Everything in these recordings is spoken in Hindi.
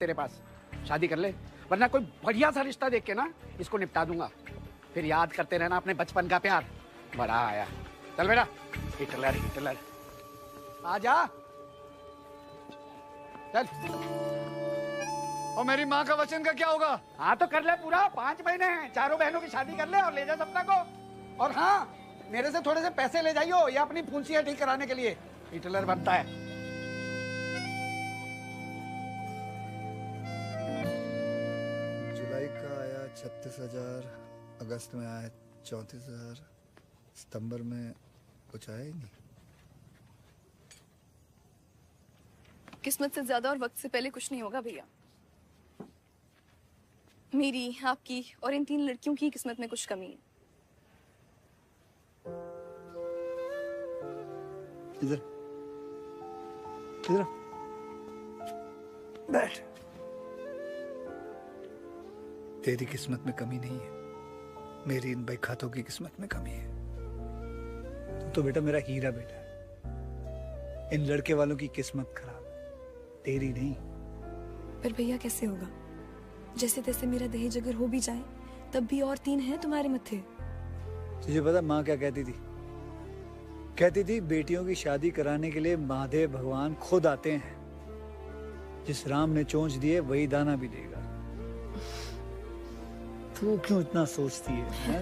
तेरे पास, शादी कर ले, वरना कोई बढ़िया सा रिश्ता देख के ना इसको निपटा दूंगा। फिर याद करते रहना अपने बचपन का प्यार। बड़ा आया, चल बेटा। हिटलर हिटलर, आजा चल। और मेरी माँ का वचन का क्या होगा? हाँ तो कर ले पूरा, 5 महीने हैं, चारों बहनों की शादी कर ले और ले जा सपना को। और हाँ, मेरे से थोड़े से पैसे ले जाइयो, या अपनी फुंसियाँ ठीक कराने के लिए। हिटलर बनता है। जुलाई का आया 36,000, अगस्त में आया 34,000, सितंबर में कुछ आया ही नहीं। किस्मत से ज्यादा और वक्त से पहले कुछ नहीं होगा भैया। मेरी, आपकी और इन 3 लड़कियों की किस्मत में कुछ कमी है। इधर इधर बैठ। तेरी किस्मत में कमी नहीं है, मेरी इन बखातों की किस्मत में कमी है। तू तो बेटा मेरा हीरा बेटा है। इन लड़के वालों की किस्मत खराब है, तेरी नहीं। पर भैया कैसे होगा? जैसे तैसे मेरा दहेज अगर हो भी जाए तब भी और 3 हैं तुम्हारे मत्थे। तुझे पता माँ क्या कहती थी? कहती थी बेटियों की शादी कराने के लिए महादेव भगवान खुद आते हैं। जिस राम ने चोंच दिए वही दाना भी देगा। तू क्यों इतना सोचती है?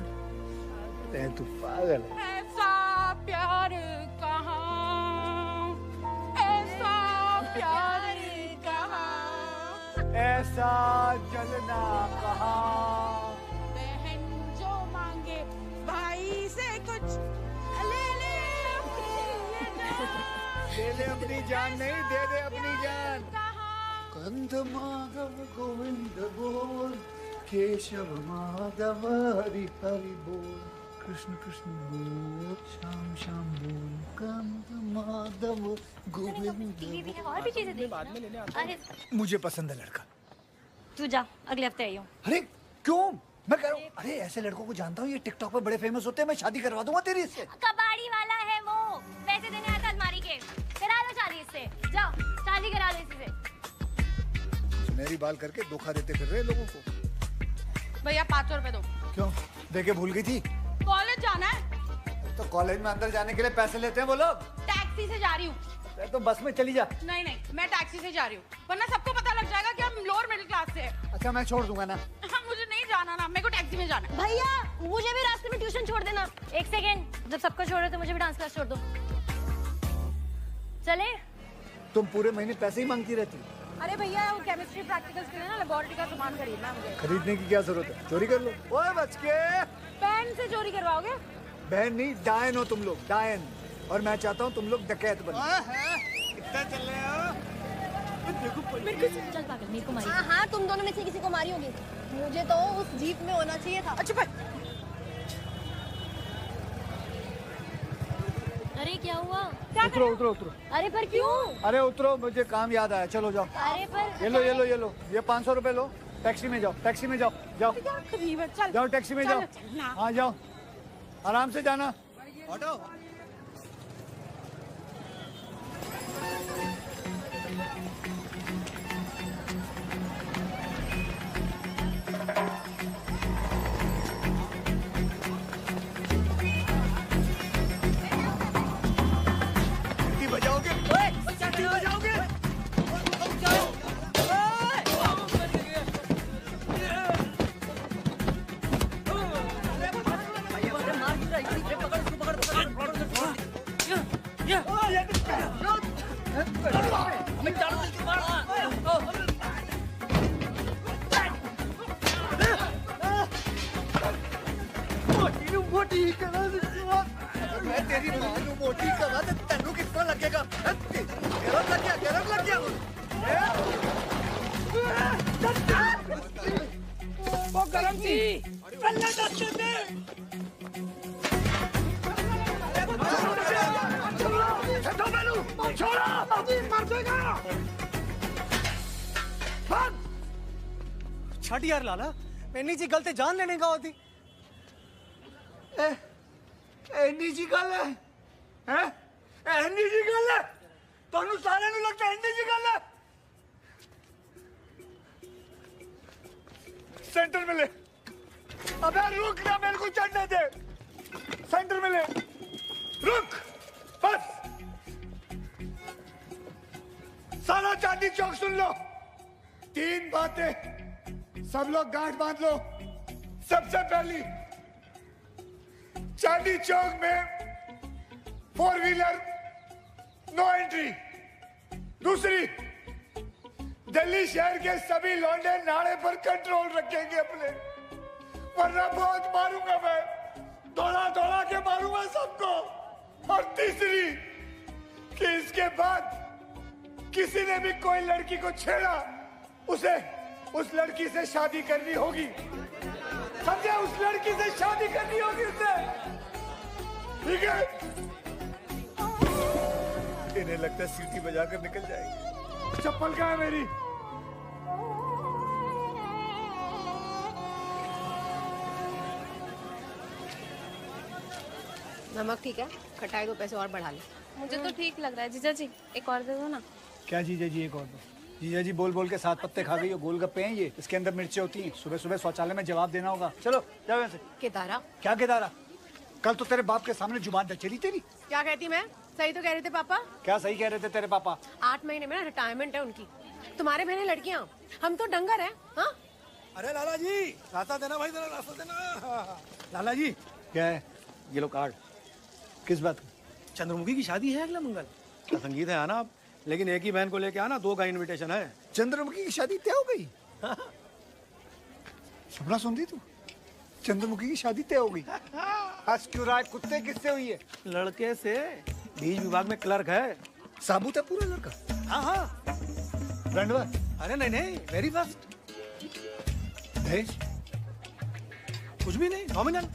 तू पागल है। ऐसा प्यार कहाँ, ऐसा प्यार कहाँ, ऐसा जलना कहाँ। बहन जो मांगे भाई से कुछ ले ले ले ले अपनी जान, नहीं दे दे अपनी जान। कंद माधव गोविंद बोल, केशव माधव हरि हरि बोल, कृष्ण कृष्ण बोल, श्याम श्याम बोल, कंद माधव गोविंद बोल। और भी चीजें देखना। अरे मुझे पसंद है लड़का। तू जा, अगले हफ्ते आई हूँ। अरे क्यों? मैं कह रहा हूँ, अरे ऐसे लड़कों को जानता हूँ, ये टिकटॉक पे बड़े फेमस होते हैं। मैं शादी करवा दूंगा तेरी इससे। कबाड़ी वाला है वो, पैसे देने आता अलमारी के। करा लो शादी इससे, जाओ शादी करा लो इसी से। सुनहरी बाल करके धोखा देते फिर रहे लोगों को। भैया 500 रुपए दो। क्यों? देके भूल गई थी? कॉलेज जाना है। तो कॉलेज में अंदर जाने के लिए पैसे लेते हैं वो लोग। टैक्सी से जा रही हूँ। तो बस में चली जा। नहीं नहीं, मैं टैक्सी से जा रही हूँ, वरना सबको पता लग जाएगा कि हम लोअर मिडिल क्लास से हैं। अच्छा मैं छोड़ दूंगा ना। हाँ, मुझे नहीं जाना ना, मेरे को टैक्सी में जाना है। भैया मुझे भी रास्ते में ट्यूशन छोड़ देना। एक सेकेंड, जब सबको छोड़ रहे तो मुझे भी डांस क्लास छोड़ दो। चले? तुम पूरे महीने पैसे ही मांगती रहती। अरे भैया वो केमिस्ट्री प्रैक्टिकल्स के लिए ना लेबोरेटरी का सामान खरीदना है मुझे। खरीदने की क्या जरूरत है? चोरी कर लो। ओए बच के। पेन से चोरी करवाओगे? बहन नहीं, डायन हो तुम लोग, डायन। और मैं चाहता हूँ तुम लोग डकैत बनो। कितना चल रहे हो? चल पागल, मेरे को मारी। हाँ हाँ, तुम दोनों में से किसी को मारी होगी। मुझे तो उस जीप में होना चाहिए था। अच्छा भाई, अरे क्या हुआ? उतरो उतरो उतरो। अरे पर क्यों? अरे उतरो, मुझे काम याद आया। चलो जाओ। अरे पर ये लो ये लो ये लो, ये 500 रुपए लो। टैक्सी में जाओ, टैक्सी में जाओ, जाओ क्या करीब है, चल जाओ, टैक्सी में जाओ। हाँ जाओ, आराम से जाना। ऑटो। बजाओगे? बजाओगे? मैं तेरी मां नू मोटी करा ते तेनू कितना लगेगा? गरम लग गया, गरम लग गया। वो गरम थी। पल्ले दस्ते दे। छोड़ो मैनू, छोड़ो, मर जाएगा। भाग। छट यार लाला, मैंने जी गलते जान लेने का होती। एनी जी गल है, एनी जी गल है। ਤੁਹਾਨੂੰ ਸਾਰਿਆਂ ਨੂੰ ਲੱਗਦਾ ਇੰਨੀ ਜੀ ਗੱਲ ਹੈ। सेंटर में ले। अबे रुक ना, मेरे को चढ़ने दे। सेंटर में ले, रुक बस। सारा चांदनी चौक सुन लो। 3 बातें, सब लोग गांठ बांध लो। सबसे पहली, चांदनी चौक में 4 व्हीलर नो एंट्री। दूसरी, दिल्ली शहर के सभी लौंडे नाड़े पर कंट्रोल रखेंगे अपने, वरना बहुत मारूंगा मैं, दौड़ा दौड़ा के मारूंगा सबको। और तीसरी, कि इसके बाद किसी ने भी कोई लड़की को छेड़ा, उसे उस लड़की से शादी करनी होगी, समझे? उस लड़की से शादी करनी होगी उसे, ठीक है? इन्हें लगता है सीटी बजाकर निकल जाएगी। चप्पल कहाँ है मेरी? नमक ठीक है, खटाई 2 पैसे और बढ़ा ले। मुझे तो ठीक लग रहा है जीजा जी, एक और दे दो ना। क्या जीजा जी, एक और दो? जीजा जी बोल बोल के 7 पत्ते खा गई हो। गोलगप्पे हैं ये, इसके अंदर मिर्चें होती हैं। सुबह सुबह शौचालय में जवाब देना होगा। चलो जाओ यहाँ से। केदारा, क्या केदारा? कल तो तेरे बाप के सामने जुबान चली तेरी। क्या कहती मैं? सही तो कह रहे थे पापा। क्या सही कह रहे थे तेरे पापा? 8 महीने में ना रिटायरमेंट है उनकी। तुम्हारे बहने लड़कियां, हम तो डंगर हैं। हाँ, अरे लाला जी, रास्ता देना भाई, जरा रास्ता देना। लाला जी, क्या है? ये लो कार्ड। किस बात? चंद्रमुखी की शादी है अगला मंगल। क्या संगीत है आना आप, लेकिन एक ही बहन को लेके आना, 2 का इनविटेशन है। चंद्रमुखी की शादी तय हो गई? सपना सुन दी तू? चंद्रमुखी की शादी तय हो गई? हंस क्यों रहा है? कुत्ते किससे हुई है? लड़के से, बीज विभाग में क्लर्क है। साबुत है पूरा लड़का? हाँ हाँ। रंडवा? अरे नहीं नहीं, वेरी फास्ट। दहेज? कुछ भी नहीं, नॉमिनल।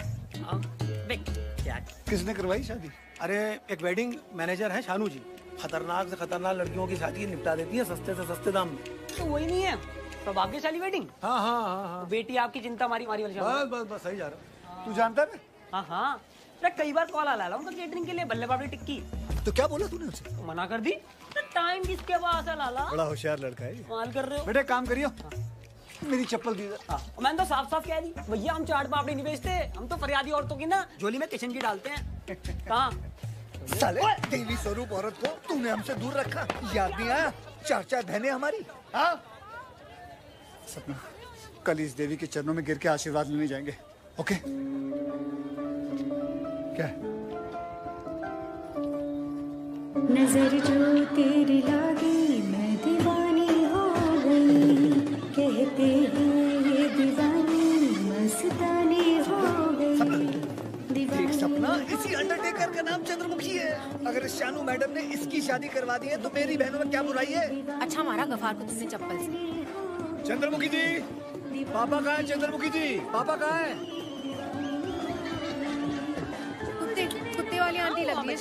किसने करवाई शादी? अरे एक वेडिंग मैनेजर है शानू जी, खतरनाक से खतरनाक लड़कियों की शादी निपटा देती है सस्ते से सस्ते दाम में। तो वही नहीं है सौभाग्यशाली वेडिंग? हाँ हाँ हाँ हाँ, बेटी आपकी चिंता मारी मारी वाली बस बस बस, सही जा रहा। तू जानता है? हाँ हाँ, अरे कई बार कॉल आला उनका केटरिंग के लिए, बल्ले बाबरी टिक्की। तो क्या बोला तूने उसे? तो मना कर दी। तो टाइम किसके पास है लाला? बड़ा होशियार लड़का है। माल कर रहे हो। बेटे काम करियो, मेरी चप्पल दी। मैंने तो साफ साफ कह दी, भैया हम चाट पापड़ी नहीं बेचते, हम तो फरियादी औरतों की ना झोली में किचन की डालते हैं। कहाँ? साले देवी स्वरूप औरत को तूने हमसे दूर रखा, याद नहीं आया? 4 बहनें हमारी। हाँ सपना, कल इस देवी के चरणों में गिर के आशीर्वाद लेने जाएंगे, ओके? क्या है? नजर जो तेरी लागी मैं दीवानी हो गई, कहते हैं ये दीवानी मस्तानी हो गई। देख सपना, इसी अंडरटेकर का नाम चंद्रमुखी है। अगर शानू मैडम ने इसकी शादी करवा दी है तो मेरी बहनों में क्या बुराई है? अच्छा मारा गफार को तुमने चप्पल से। चंद्रमुखी जी, पापा कहाँ है? चंद्रमुखी जी, पापा कहाँ है? कुत्ते वाली आंटी लग रही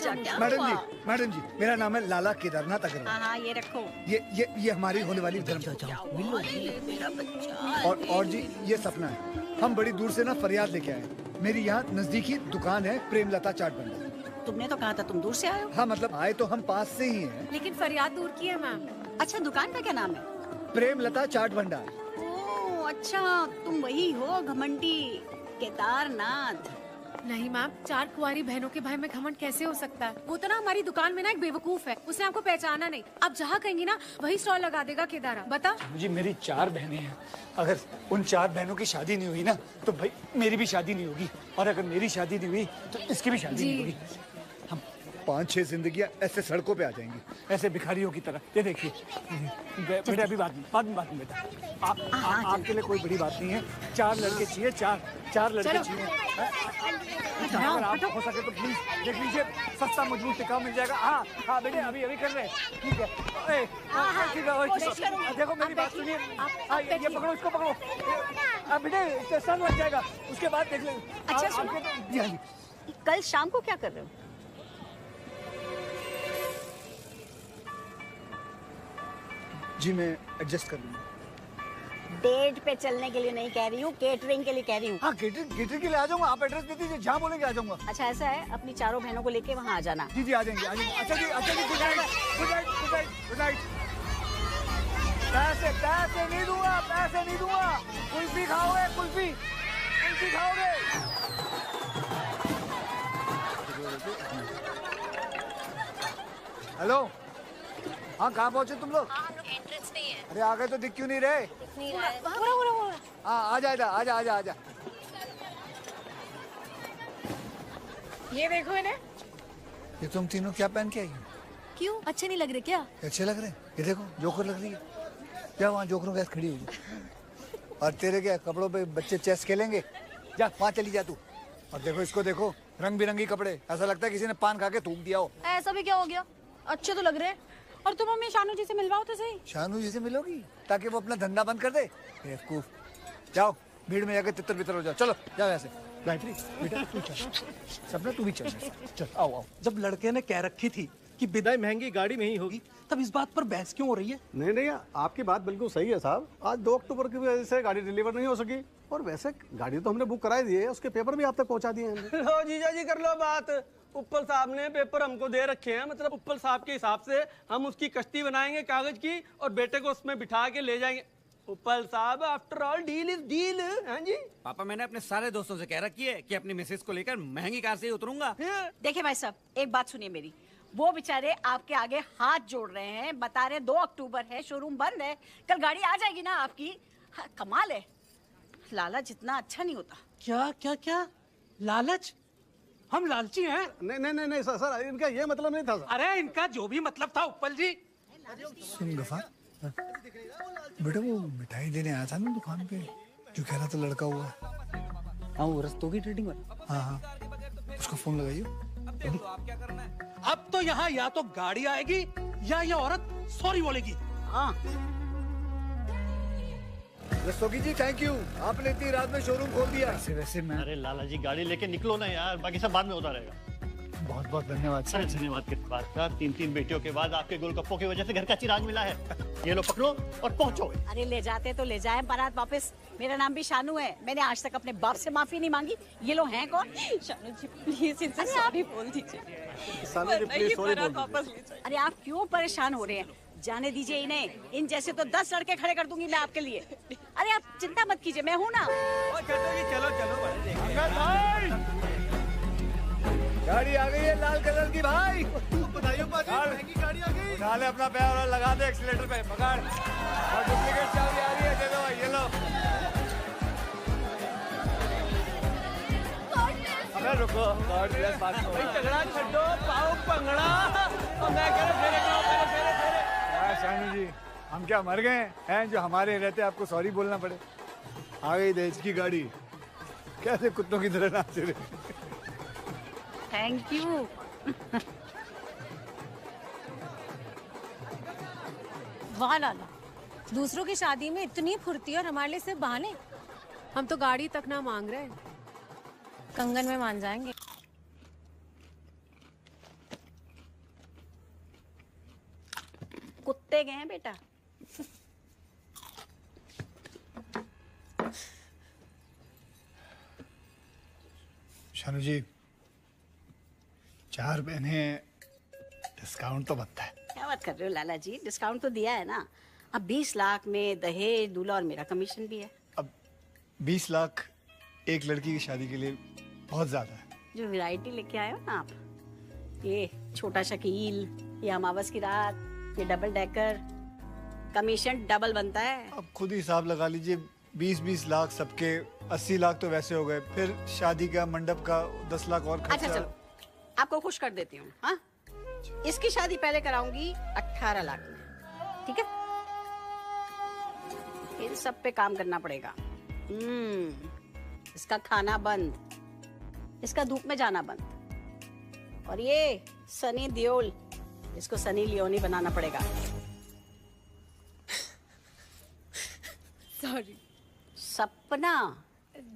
है। मैडम जी, मेरा नाम है लाला केदारनाथ अग्रवाल। हाँ ये रखो। ये हमारी होने वाली धर्मपत्नी। और जी ये सपना है। हम बड़ी दूर से ना फरियाद लेके आए। मेरी यहाँ नजदीकी दुकान है प्रेमलता चाट भंडार। तुमने तो कहा था तुम दूर से आए हो। हाँ मतलब आए तो हम पास से ही हैं। लेकिन फरियाद दूर की है मैम। अच्छा दुकान का क्या नाम है? प्रेमलता चाट भंडार। ओह अच्छा, तुम वही हो घमंडी केदारनाथ। नहीं मैम, 4 कुंवारी बहनों के भाई में घमंड कैसे हो सकता है? वो तो ना हमारी दुकान में ना एक बेवकूफ है, उसने आपको पहचाना नहीं। आप जहाँ कहेंगी ना वही स्टॉल लगा देगा केदारा। बता जी मेरी 4 बहनें हैं, अगर उन 4 बहनों की शादी नहीं हुई ना तो भाई मेरी भी शादी नहीं होगी, और अगर मेरी शादी नहीं हुई तो इसकी भी शादी नहीं होगी। हम 5-6 जिंदगियां ऐसे सड़कों पे आ जाएंगी, ऐसे भिखारियों की तरह। ये देखिए बेटा, अभी बाद में बेटा, आपके लिए कोई बड़ी बात नहीं है। 4 लड़के चाहिए, 4 लड़के चाहिए। अगर आप हो सके तो प्लीज देख लीजिए, सस्ता मजबूत टिकाऊ मिल जाएगा। हाँ बेटे, अभी कर रहे हैं, ठीक है? ठीक है, देखो मेरी बात सुनिए। ये पकड़ो, इसको पकड़ो बेटे, सर लग जाएगा, उसके बाद देख लेंगे। अच्छा सुनो, कल शाम को क्या कर रहे हो? जी मैं एडजस्ट कर लूंगा। डेट पे चलने के लिए नहीं कह रही हूँ, केटरिंग के लिए कह रही हूँ। हाँ केटरिंग के लिए आ जाऊंगा, आप एड्रेस दे दीजिए, जहाँ बोलेंगे आ जाऊंगा। अच्छा ऐसा है, अपनी 4 बहनों को लेके वहाँ आ जाना। जी आ जाएंगे। अच्छा जी गुड नाइट। पैसे नहीं दूंगा आपको। पैसे नहीं दूंगा। कुल्फी खाओगे? कुल्फी खाओगे? हेलो, हाँ कहाँ पहुँचे तुम लोग? हम लोग एंट्रेंस पे ही है। अरे आ गए तो दिख क्यों नहीं रहे? नहीं रहा है। हाँ आजा। ये देखो इन्हें। ये तुम तीनों क्या पहन के आई हो? क्यों अच्छे नहीं लग रहे क्या? अच्छे लग रहे हैं। ये देखो जोकर लग रही है। क्या वहाँ जोकरों के साथ खड़ी हुई? और तेरे क्या कपड़ों पे बच्चे चेस खेलेंगे? जा वहाँ चली जा तू। और देखो इसको, देखो रंग बिरंगी कपड़े, ऐसा लगता है किसी ने पान खा के थूक दिया हो। ऐसा भी क्या हो गया? अच्छे तो लग रहे हैं। और तुम हमें शानू जी से मिलवाओ तो सही। शानू जी से मिलोगी ताकि वो अपना धंधा बंद कर दे? बेवकूफ। जाओ भीड़ में जाके तितर बितर हो जाओ। चलो जाओ ऐसे। गायत्री बेटा तू चल, सपना तू भी चल। चल आओ। जब लड़के ने कह रखी थी कि विदाई महंगी गाड़ी में ही होगी, तब इस बात पर बहस क्यों हो रही है? नहीं, आपकी बात बिल्कुल सही है साहब। आज 2 अक्टूबर की वजह से गाड़ी डिलीवर नहीं हो सकी, और वैसे गाड़ी तो हमने बुक कराई दी है, उसके पेपर भी आप तक पहुंचा दिए हैं। लो जीजा जी कर लो बात। उप्पल साहब ने पेपर हमको दे रखे हैं, मतलब उप्पल साहब के हिसाब से हम उसकी कश्ती बनाएंगे कागज की और बेटे को उसमें बिठा के ले जाएंगे। उप्पल साहब after all deal is deal. हाँ जी पापा, मैंने अपने सारे दोस्तों से कह रखी है कि अपनी मिसेस को लेकर महंगी कार से ही उतरूंगा। देखिए भाई साहब, एक बात सुनिए मेरी। वो बेचारे आपके आगे हाथ जोड़ रहे हैं, बता रहे 2 अक्टूबर है, शोरूम बंद है, कल गाड़ी आ जाएगी ना आपकी। हाँ, कमाल है, लालच जितना अच्छा नहीं होता। क्या लालच? हम लालची हैं? नहीं सर, इनका ये मतलब नहीं था सर। अरे इनका जो भी मतलब था उप्पल जी। सुन गफार, बेटा वो मिठाई देने आया था ना दुकान पे, जो कह रहा था लड़का हुआ। हाँ वो रस्तों की ट्रेडिंग वाला। हाँ उसको फोन लगाइए। अब तो यहाँ या तो गाड़ी आएगी या ये औरत सॉरी बोलेगी। हाँ रस्तोगी जी थैंक यू, आपने इतनी रात में शोरूम खोल दिया। वैसे मैं, अरे लाला जी गाड़ी लेके निकलो ना यार, बाकी सब बाद में होता रहेगा। बहुत बहुत धन्यवाद सर। धन्यवाद किस बात का? 3 बेटियों के बाद आपके गोलगप्पों की वजह से घर का चिराग मिला है। ये लो पकड़ो और पहुंचो। अरे ले जाते तो ले जाए बारात वापस। मेरा नाम भी शानू है, मैंने आज तक अपने बाप से माफी नहीं मांगी। ये लोग हैं कौन? शानू जी प्लीज इनसे सॉरी बोल दीजिए। शानू जी प्लीज सॉरी बोल दीजिए। अरे आप क्यों परेशान हो रहे हैं? जाने दीजिए इन्हें, इन जैसे तो 10 लड़के खड़े कर दूंगी मैं आपके लिए। अरे आप चिंता मत कीजिए, मैं हूँ ना। गाड़ी आ गई है लाल कलर की भाई। बधाई महंगी गाड़ी आ गई। उठा ले अपना पैर और लगा दे एक्सीलेटर पे, पकड़। और डुप्लीकेट चाबी आ रही है, दे दो भाई, ये लो। अबे रुको, झगड़ा छड्डो, पाओ पंगड़ा। और मैं कह रहा फेरे। शानू जी हम क्या मर गए हैं जो हमारे रहते आपको सॉरी बोलना पड़े? आ गई दहेज की गाड़ी, कैसे कुत्तों की तरह नाच रहे। Thank you. वाह लाला, दूसरों की शादी में इतनी फुर्ती और हमारे लिए सिर्फ बहाने। हम तो गाड़ी तक ना मांग रहे, कंगन में मान जाएंगे। कुत्ते गए हैं बेटा। शानू जी 4 बहनें, डिस्काउंट तो बनता है। क्या बात कर रहे हो लाला जी, डिस्काउंट तो दिया है ना। अब 20 लाख में दहेज, दूल्हा और मेरा कमीशन भी है। अब 20 लाख एक लड़की की शादी के लिए बहुत ज्यादा है। जो वैरायटी लेके आए हो ना आप, ये छोटा शकील, ये अमावस की रात, ये डबल डेकर, कमीशन डबल बनता है। अब खुद ही हिसाब लगा लीजिए, 20-20 लाख सबके, 80 लाख तो वैसे हो गए, फिर शादी का मंडप का 10 लाख और खर्चा। अच्छा चलो आपको खुश कर देती हूँ। हाँ इसकी शादी पहले कराऊंगी 18 लाख में, ठीक है? इन सब पे काम करना पड़ेगा। इसका खाना बंद, इसका धूप में जाना बंद, और ये सनी देओल, इसको सनी लियोनी बनाना पड़ेगा। सॉरी। सपना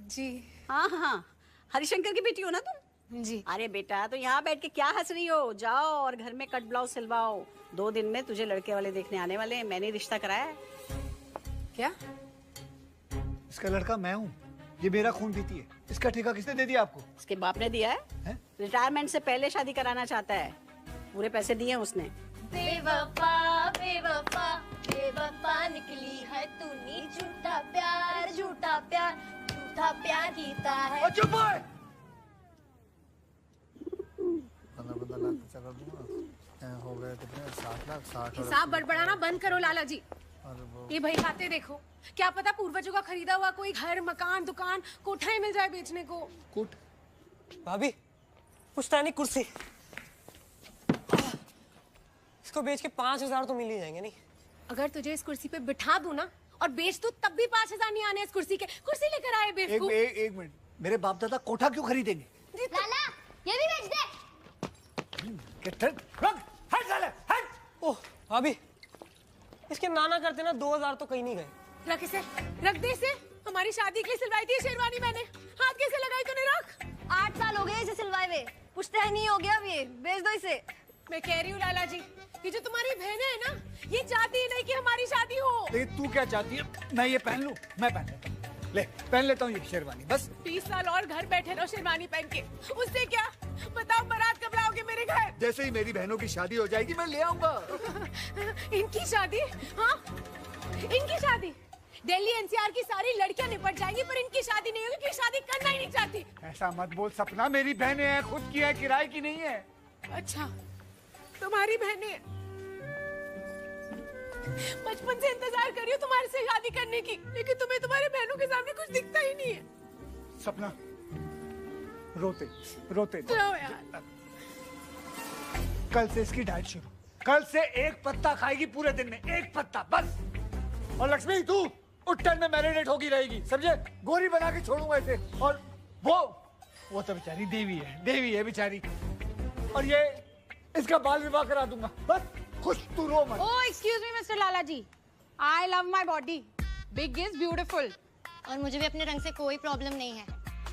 जी। हाँ, हरिशंकर की बेटी हो ना तुम? जी। अरे बेटा तो यहाँ बैठ के क्या हंस रही हो? जाओ और घर में कट ब्लाउज सिलवाओ। 2 दिन में तुझे लड़के वाले देखने आने वाले हैं, मैंने रिश्ता कराया है। क्या? इसका लड़का मैं हूँ, ये मेरा खून पीती है। इसका ठेका किसने दे दिया आपको? इसके बाप ने दिया है? रिटायरमेंट से पहले शादी कराना चाहता है, पूरे पैसे दिए हैं उसने। बेवफा बेवफा बेवफा निकली है तूने, झूठा प्यार झूठा कीता है। चुप है। 15 लाख खर्चा कर दूंगा। हो गए कितने? 7 लाख 60। हिसाब बड़बड़ाना बंद करो लाला जी। ये भाई खाते देखो, क्या पता पूर्वजों का खरीदा हुआ कोई घर, मकान, दुकान, कोठा ही मिल जाए बेचने को। कुट भाभी, पुश्तैनी कुर्सी, इसको बेच के 5,000 तो मिल ही जाएंगे। नहीं, अगर तुझे इस कुर्सी पे बिठा दूं ना और बेच दूं तब भी 5,000 नहीं आने इस कुर्सी के। कुर्सी लेकर आए बेवकूफ। एक मिनट, मेरे बाप दादा कोठा क्यों खरीदेंगे? लाला ये भी बेच दे। हट साले, हट। ओह भाभी, इसके नाना करते ना 2,000 तो कहीं नहीं गए। रख इसे, रख दे इसे। हमारी शादी के लिए सिलवाई थी शेरवानी मैंने, हाथ कैसे लगाई तूने? रख। 8 साल हो गए इसे सिलवाए हुए, पुश्तैनी नहीं हो गया अब ये, बेच दो इसे। मैं कह रही हूँ लाला जी, ये जो तुम्हारी बहनें है ना, ये चाहती ही नहीं कि हमारी शादी हो। लेकिन तू क्या चाहती है? मैं ये पहन लूं? मैं पहन लेता हूँ। ले पहन लेता हूँ ये शेरवानी, बस। 20 साल और घर बैठे रहो शेरवानी पहन के, उससे क्या? बताओ बारात कब लाओगे मेरे घर? जैसे ही मेरी बहनों की शादी हो जाएगी मैं ले आऊंगा। इनकी शादी? हाँ, इनकी शादी। दिल्ली एनसीआर की सारी लड़कियां निपट जाएंगी पर इनकी शादी नहीं होगी क्योंकि शादी करना ही नहीं चाहती। ऐसा मत बोल सपना, मेरी बहनें हैं, खुद की है, किराए की नहीं है। अच्छा, तुम्हारी बहनें? बचपन से इंतजार कर रही हूँ तुम्हारे से शादी करने की, लेकिन तुम्हें तुम्हारे बहनों के सामने कुछ दिखता ही नहीं है। सपना, रोते रोते जाओ यार। कल से इसकी डाइट शुरू। कल से एक पत्ता खाएगी पूरे दिन में, एक पत्ता बस। और लक्ष्मी तू उट्टन में मैरिनेट होगी रहेगी, समझे? गोरी बना के छोड़ूंगा इसे। और वो तो बेचारी देवी है बेचारी। और ये इसका बाल विवाह करा दूंगा, बस। खुश तू रो मत। Oh, excuse me, Mr. Lala ji. I love my body. Big is beautiful. और मुझे भी अपने रंग से कोई प्रॉब्लम नहीं है।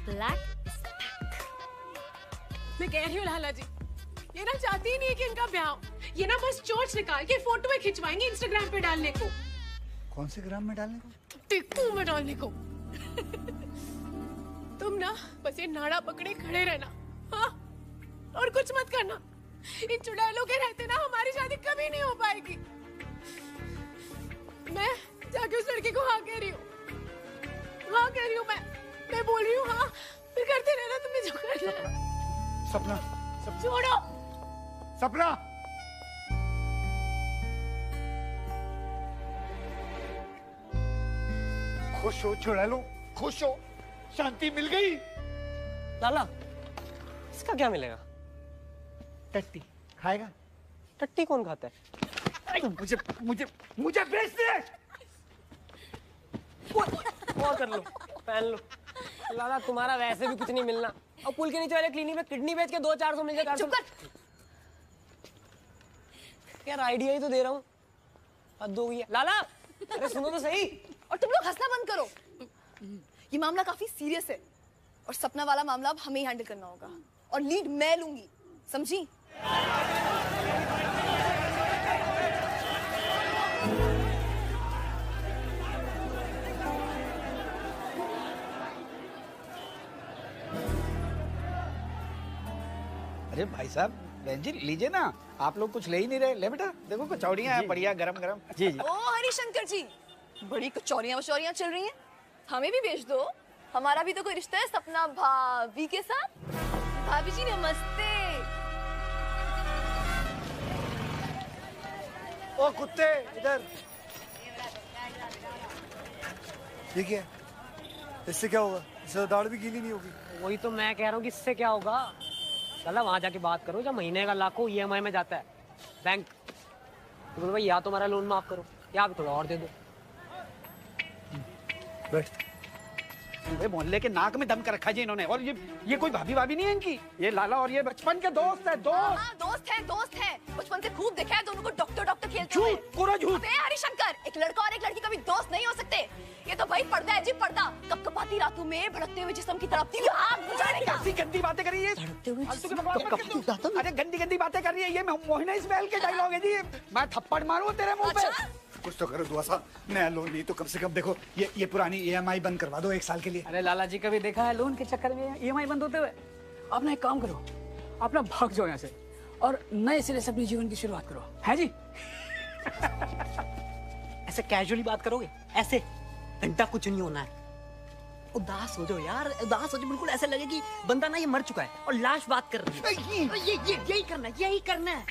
ब्लैक। मैं कह रही हूँ लाला जी, ये ना चाहती ही नहीं है कि इनका ब्याह हो। ये ना बस चोंच निकाल के फोटो में खिंचवाएंगे इंस्टाग्राम पे डालने को। कौन से ग्राम में डालने को? टिक्कू में डालने को। तुम ना बस ये नाड़ा पकड़े खड़े रहना, हाँ? और कुछ मत करना। इन चुड़ैलों के रहते ना हमारी शादी कभी नहीं हो पाएगी। मैं जाके उस लड़के को हाँ कह रही हूँ, मैं बोल रही हूँ हाँ, फिर करते रहना तुम्हें जो करना है। सपना, छोड़ो। सपना, खुश हो चुड़ैलो, खुश हो, शांति मिल गई। लाला, इसका क्या मिलेगा? टट्टी खाएगा? टट्टी कौन खाता है? मुझे बेच दे। और कर लो, पहन लो। लाला तुम्हारा वैसे भी कुछ नहीं मिलना, और पुल के नीचे वाले क्लिनिक में किडनी बेच के 200-400 मिल जाए। चुप कर यार, आइडिया ही तो दे रहा हूँ, हद हो गई है। लाला अरे सुनो तो सही। और तुम लोग हंसना बंद करो। ये मामला काफी सीरियस है और सपना वाला मामला अब हमें ही हैंडल करना होगा और लीड मैं लूंगी, समझी? अरे भाई साहब, बहन जी लीजिए ना, आप लोग कुछ ले ही नहीं रहे। ले बेटा, देखो कचौड़ियाँ हैं बढ़िया गरम गरम। जी ओ हरिशंकर जी, बड़ी कचौरियां चल रही हैं, हमें भी भेज दो। हमारा भी तो कोई रिश्ता है सपना भाभी के साथ। भाभी जी नमस्ते। ओ कुत्ते इधर। ये क्या? इससे क्या होगा? इससे दाढ़ भी गीली नहीं होगी। वही तो मैं कह रहा हूँ कि इससे क्या होगा। लाला वहां जाके बात करो, जब महीने का लाखों EMI में जाता है बैंक, तो बोलो भाई या तो हमारा लोन माफ करो या आप थोड़ा और दे दो। पूरे मोहल्ले के नाक में दम कर रखा जी इन्होंने। और ये कोई भाभी भाभी नहीं है इनकी, ये लाला और ये बचपन के दोस्त है। दोस्त है, बचपन से खूब देखा है दोनों को डॉक्टर खेलते हुए। पूरा झूठ। अबे हरिशंकर, एक लड़का और एक लड़की कभी दोस्त नहीं हो सकते। ये तो भाई पर्दा है जी, पर्दा। कपकपाती रातों में भड़कते हुए जिस्म की तरफ आग बुझाने का। कैसी गंदी बातें कर रही है। अरे गंदी बातें कर रही है ये। मोहिना इस्माइल के डायलॉग है जी। मैं थप्पड़ मारूं तेरे मुंह पे। कुछ तो करो दुआ साहब, नया लोन नहीं तो कम से कम देखो ये पुरानी EMI बंद करवा दो 1 साल के लिए। अरे लाला जी कभी देखा है लोन के चक्कर में EMI बंद होते हुए? आप ना एक काम करो, आप ना भाग जाओ यहाँ से और नए सिरे से अपने जीवन की शुरुआत करो, है जी? ऐसे कैजुअली बात करोगे, ऐसे घंटा कुछ नहीं होना है। उदास हो जाओ यार, उदास हो जाओ, बिल्कुल ऐसे लगे कि बंदा ना ये मर चुका है और लाश बात कर रही है। यही करना है, यही करना है।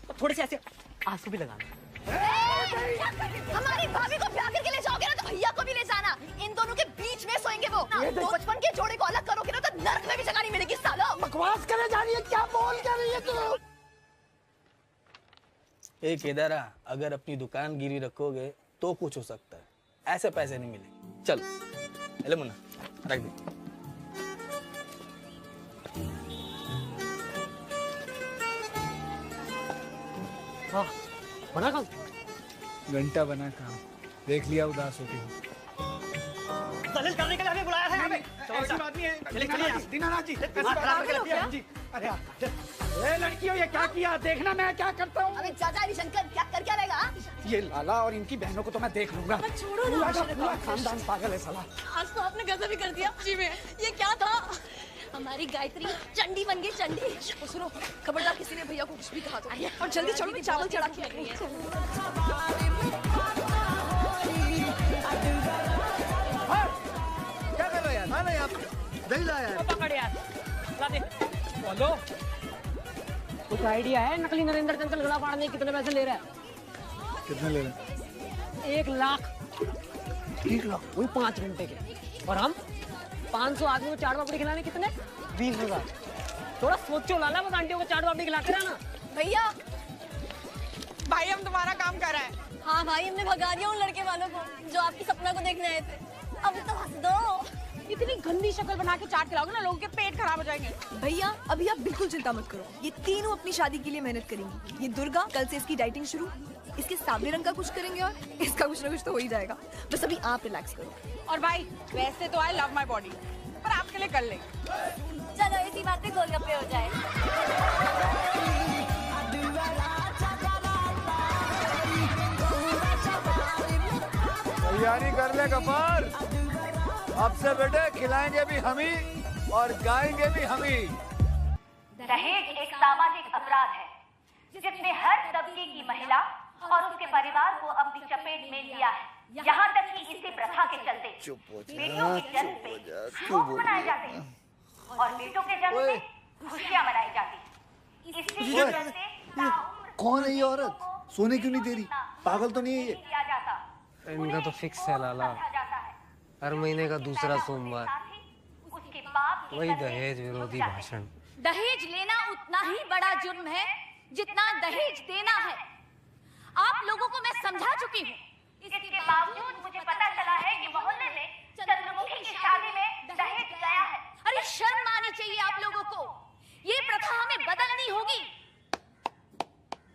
और थोड़े से ऐसे आंसू भी लगाना। हमारी भाभी को ब्याह करके ले जाओगे ना तो भैया को भी ले जाना। इन दोनों के बीच में सोएंगे वो। तो बचपन के जोड़े को अलग करोगे ना तो नर्क में भी जगह नहीं मिलेगी सालो। बकवास करे जा रही है, क्या बोल कर रही है तू? ए केदारा, अगर अपनी दुकान गिरी रखोगे तो कुछ हो सकता है, ऐसे पैसे नहीं मिलेंगे। चल ले मुन्ना, रख दे। हाँ, बना काम? घंटा बना काम, देख लिया उदास होती हूँ। दलील करने के लिए हमें बुलाया है हमें। ऐसी बात नहीं है। दीनानाथ जी, अरे ये लड़कियों ये क्या किया? देखना मैं क्या करता हूँ। अबे चाचा हरिशंकर क्या कर क्या रहेगा? ये लाला और इनकी बहनों को तो मैं देख लूंगा। छोड़ो ना। पूरा खानदान पागल है साला। आज तो आपने गजब ही कर दिया जी में। ये क्या था? हमारी गायत्री चंडी बन गई चंडी। और सुनो, खबरदार किसी ने भैया को कुछ भी कहा तो। और जल्दी चलो, मैं चावल चढ़ा के रही है। क्या कर रहे हो यार? ना यहाँ दही ला यार। पकड़ यार, ला दे। बोलो, कुछ आइडिया है नकली नरेंद्र चंचल गला फाड़ने कितने पैसे ले रहा है? कितने ले रहे? 1 लाख। 1 लाख? वही 5 घंटे के। और हम 500 आदमी को चाट पापड़ी खिलाने कितने? 20,000। थोड़ा सोचो लाला, बस आंटियों को चाट पापड़ी खिलाते रहना। भैया भाई हम तुम्हारा काम कर रहे हैं। हाँ भाई, हमने भगा दिया उन लड़के वालों को जो आपकी सपना को देखने आए थे। अब तो हंस दो। इतनी गंदी शक्ल बना के चाट खिलाओगे ना, लोगों के पेट खराब हो जाएंगे। भैया अभी आप बिल्कुल चिंता मत करो, ये तीनों अपनी शादी के लिए मेहनत करेंगी। ये दुर्गा, कल से इसकी डाइटिंग शुरू, इसके सावले रंग का कुछ करेंगे और इसका कुछ ना कुछ तो हो ही जाएगा। बस अभी आप रिलैक्स करो। और भाई वैसे तो आई लव माई बॉडी, पर आपके लिए कर ले। चलो इसी बात पे गोलगप्पे हो जाए। तैयारी कर ले गफार, अब से बेटे खिलाएंगे भी हम ही और गाएंगे भी हम ही। दहेज एक सामाजिक अपराध है जिसने हर तबके की महिला और उसके परिवार को अपनी चपेट में लिया है। यहाँ तक कि इसी प्रथा के चलते बेटियों के जन्म पे शोक मनाए जाते हैं और बेटों के जन्म पे खुशियाँ मनाई जाती हैं। इसी के चलते कौन है ये औरत? सोने क्यों नहीं दे रही? पागल तो नहीं है ये? किया जाता। इनका तो फिक्स है लाला, हर महीने का दूसरा सोमवार उसके बाप की वही दहेज विरोधी भाषण। दहेज लेना उतना ही बड़ा जुर्म है जितना दहेज देना है। आप लोगों को मैं समझा चुकी हूँ। इसके बावजूद मुझे पता चला है कि मोहल्ले में चंद्रमुखी की शादी में दहेज गया है। अरे शर्म आनी चाहिए आप लोगों को। ये प्रथा हमें बदलनी होगी।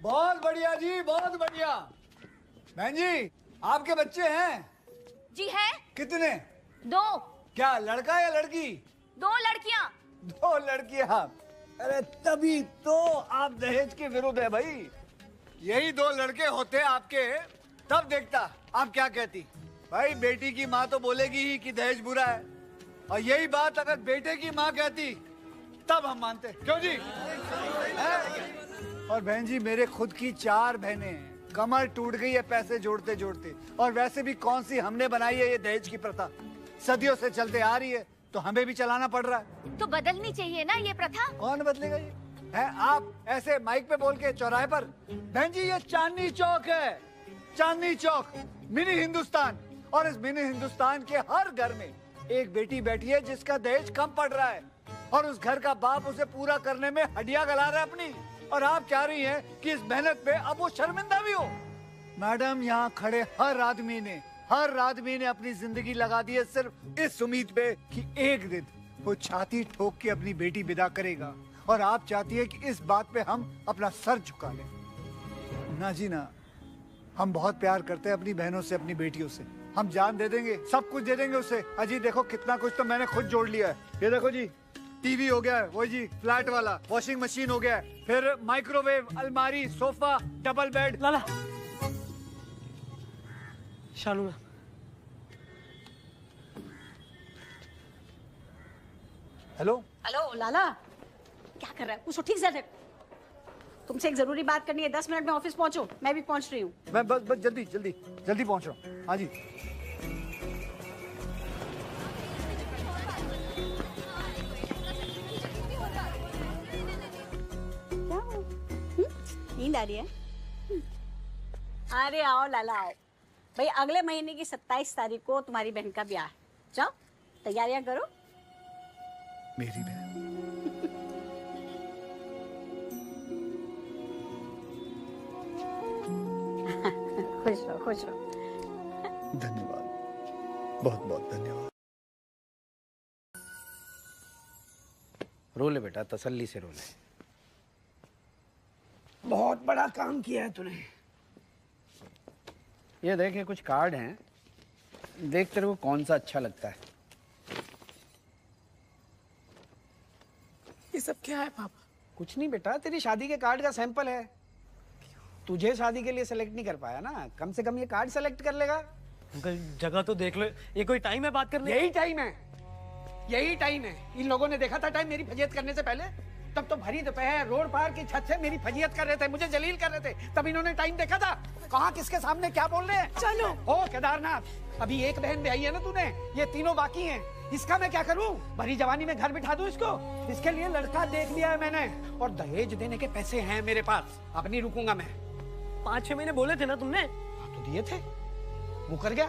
बहुत बढ़िया जी, बहुत बढ़िया। बहन जी, आपके बच्चे हैं? जी है। कितने? 2। क्या लड़का या लड़की? 2 लड़कियाँ। 2 लड़कियाँ? अरे तभी तो आप दहेज के विरुद्ध है भाई। यही 2 लड़के होते आपके, तब देखता आप क्या कहती। भाई बेटी की माँ तो बोलेगी ही कि दहेज बुरा है, और यही बात अगर बेटे की माँ कहती तब हम मानते। क्यों जी? और बहन जी, मेरे खुद की 4 बहनें हैं, कमर टूट गई है पैसे जोड़ते जोड़ते। और वैसे भी कौन सी हमने बनाई है ये दहेज की प्रथा? सदियों से चलते आ रही है, तो हमें भी चलाना पड़ रहा है। तो बदलनी चाहिए ना ये प्रथा। कौन बदलेगा ये? है आप ऐसे माइक पे बोल के चौराहे पर? बहन जी, ये चांदनी चौक है, चांदनी चौक, मिनी हिंदुस्तान। और इस मिनी हिंदुस्तान के हर घर में एक बेटी बैठी है जिसका दहेज कम पड़ रहा है, और उस घर का बाप उसे पूरा करने में हड्डियां गला रहा है अपनी। और आप चाह रही हैं कि इस मेहनत पे अब वो शर्मिंदा भी हो। मैडम, यहाँ खड़े हर आदमी ने अपनी जिंदगी लगा दी है सिर्फ इस उम्मीद पे कि एक दिन वो छाती ठोक के अपनी बेटी विदा करेगा। और आप चाहती है कि इस बात पे हम अपना सर झुका लें। ना जी ना, हम बहुत प्यार करते हैं अपनी बहनों से, अपनी बेटियों से। हम जान दे देंगे, सब कुछ दे देंगे उसे। अजी देखो, कितना कुछ तो मैंने खुद जोड़ लिया है। ये देखो जी, टीवी हो गया है, वो जी फ्लैट वाला, वॉशिंग मशीन हो गया है, फिर माइक्रोवेव, अलमारी, सोफा, डबल बेड। लाला, शानू, हेलो लाला, क्या कर रहा है? पूछो ठीक से। तुमसे एक जरूरी बात करनी है, 10 मिनट में ऑफिस पहुंचो। मैं भी पहुंच रही हूँ। मैं बस जल्दी जल्दी जल्दी पहुंच रहा हूँ। हाँ जी। नींद आ रही है? अरे आओ लाला आओ। भाई अगले महीने की 27 तारीख को तुम्हारी बहन का ब्याह है। जाओ तैयारियां करो। मेरी बहन? खुश रहो खुश रहो। धन्यवाद, बहुत बहुत धन्यवाद। रो ले बेटा, तसल्ली से रो ले। बहुत बड़ा काम किया है तूने। ये देख, ये कुछ कार्ड हैं, देख तेरे को कौन सा अच्छा लगता है। ये सब क्या है पापा? कुछ नहीं बेटा, तेरी शादी के कार्ड का सैंपल है। तुझे शादी के लिए सेलेक्ट नहीं कर पाया ना, कम से कम ये कार्ड सेलेक्ट कर लेगा। अंकल जगह तो देख लो, ये कोई टाइम है बात करने? यही टाइम है, यही टाइम है। इन लोगों ने देखा था टाइम मेरी फजीयत करने से पहले, तब तो भरी दोपहर रोड पार की छत से मेरी फजीयत कर रहे थे, मुझे जलील कर रहे थे। तब इन्होंने टाइम देखा था। कहाँ किसके सामने क्या बोल रहे हैं। चलो। ओ केदारनाथ, अभी एक बहन ब्याही है ना तूने, ये तीनों बाकी हैं। इसका मैं क्या करूं? भरी जवानी में घर बिठा दूं इसको? इसके लिए लड़का देख लिया है मैंने, और दहेज देने के पैसे हैं मेरे पास। अब नहीं रुकूंगा मैं। 5-6 महीने बोले थे ना तुमने? हाँ तो दिए थे, मुकर गया।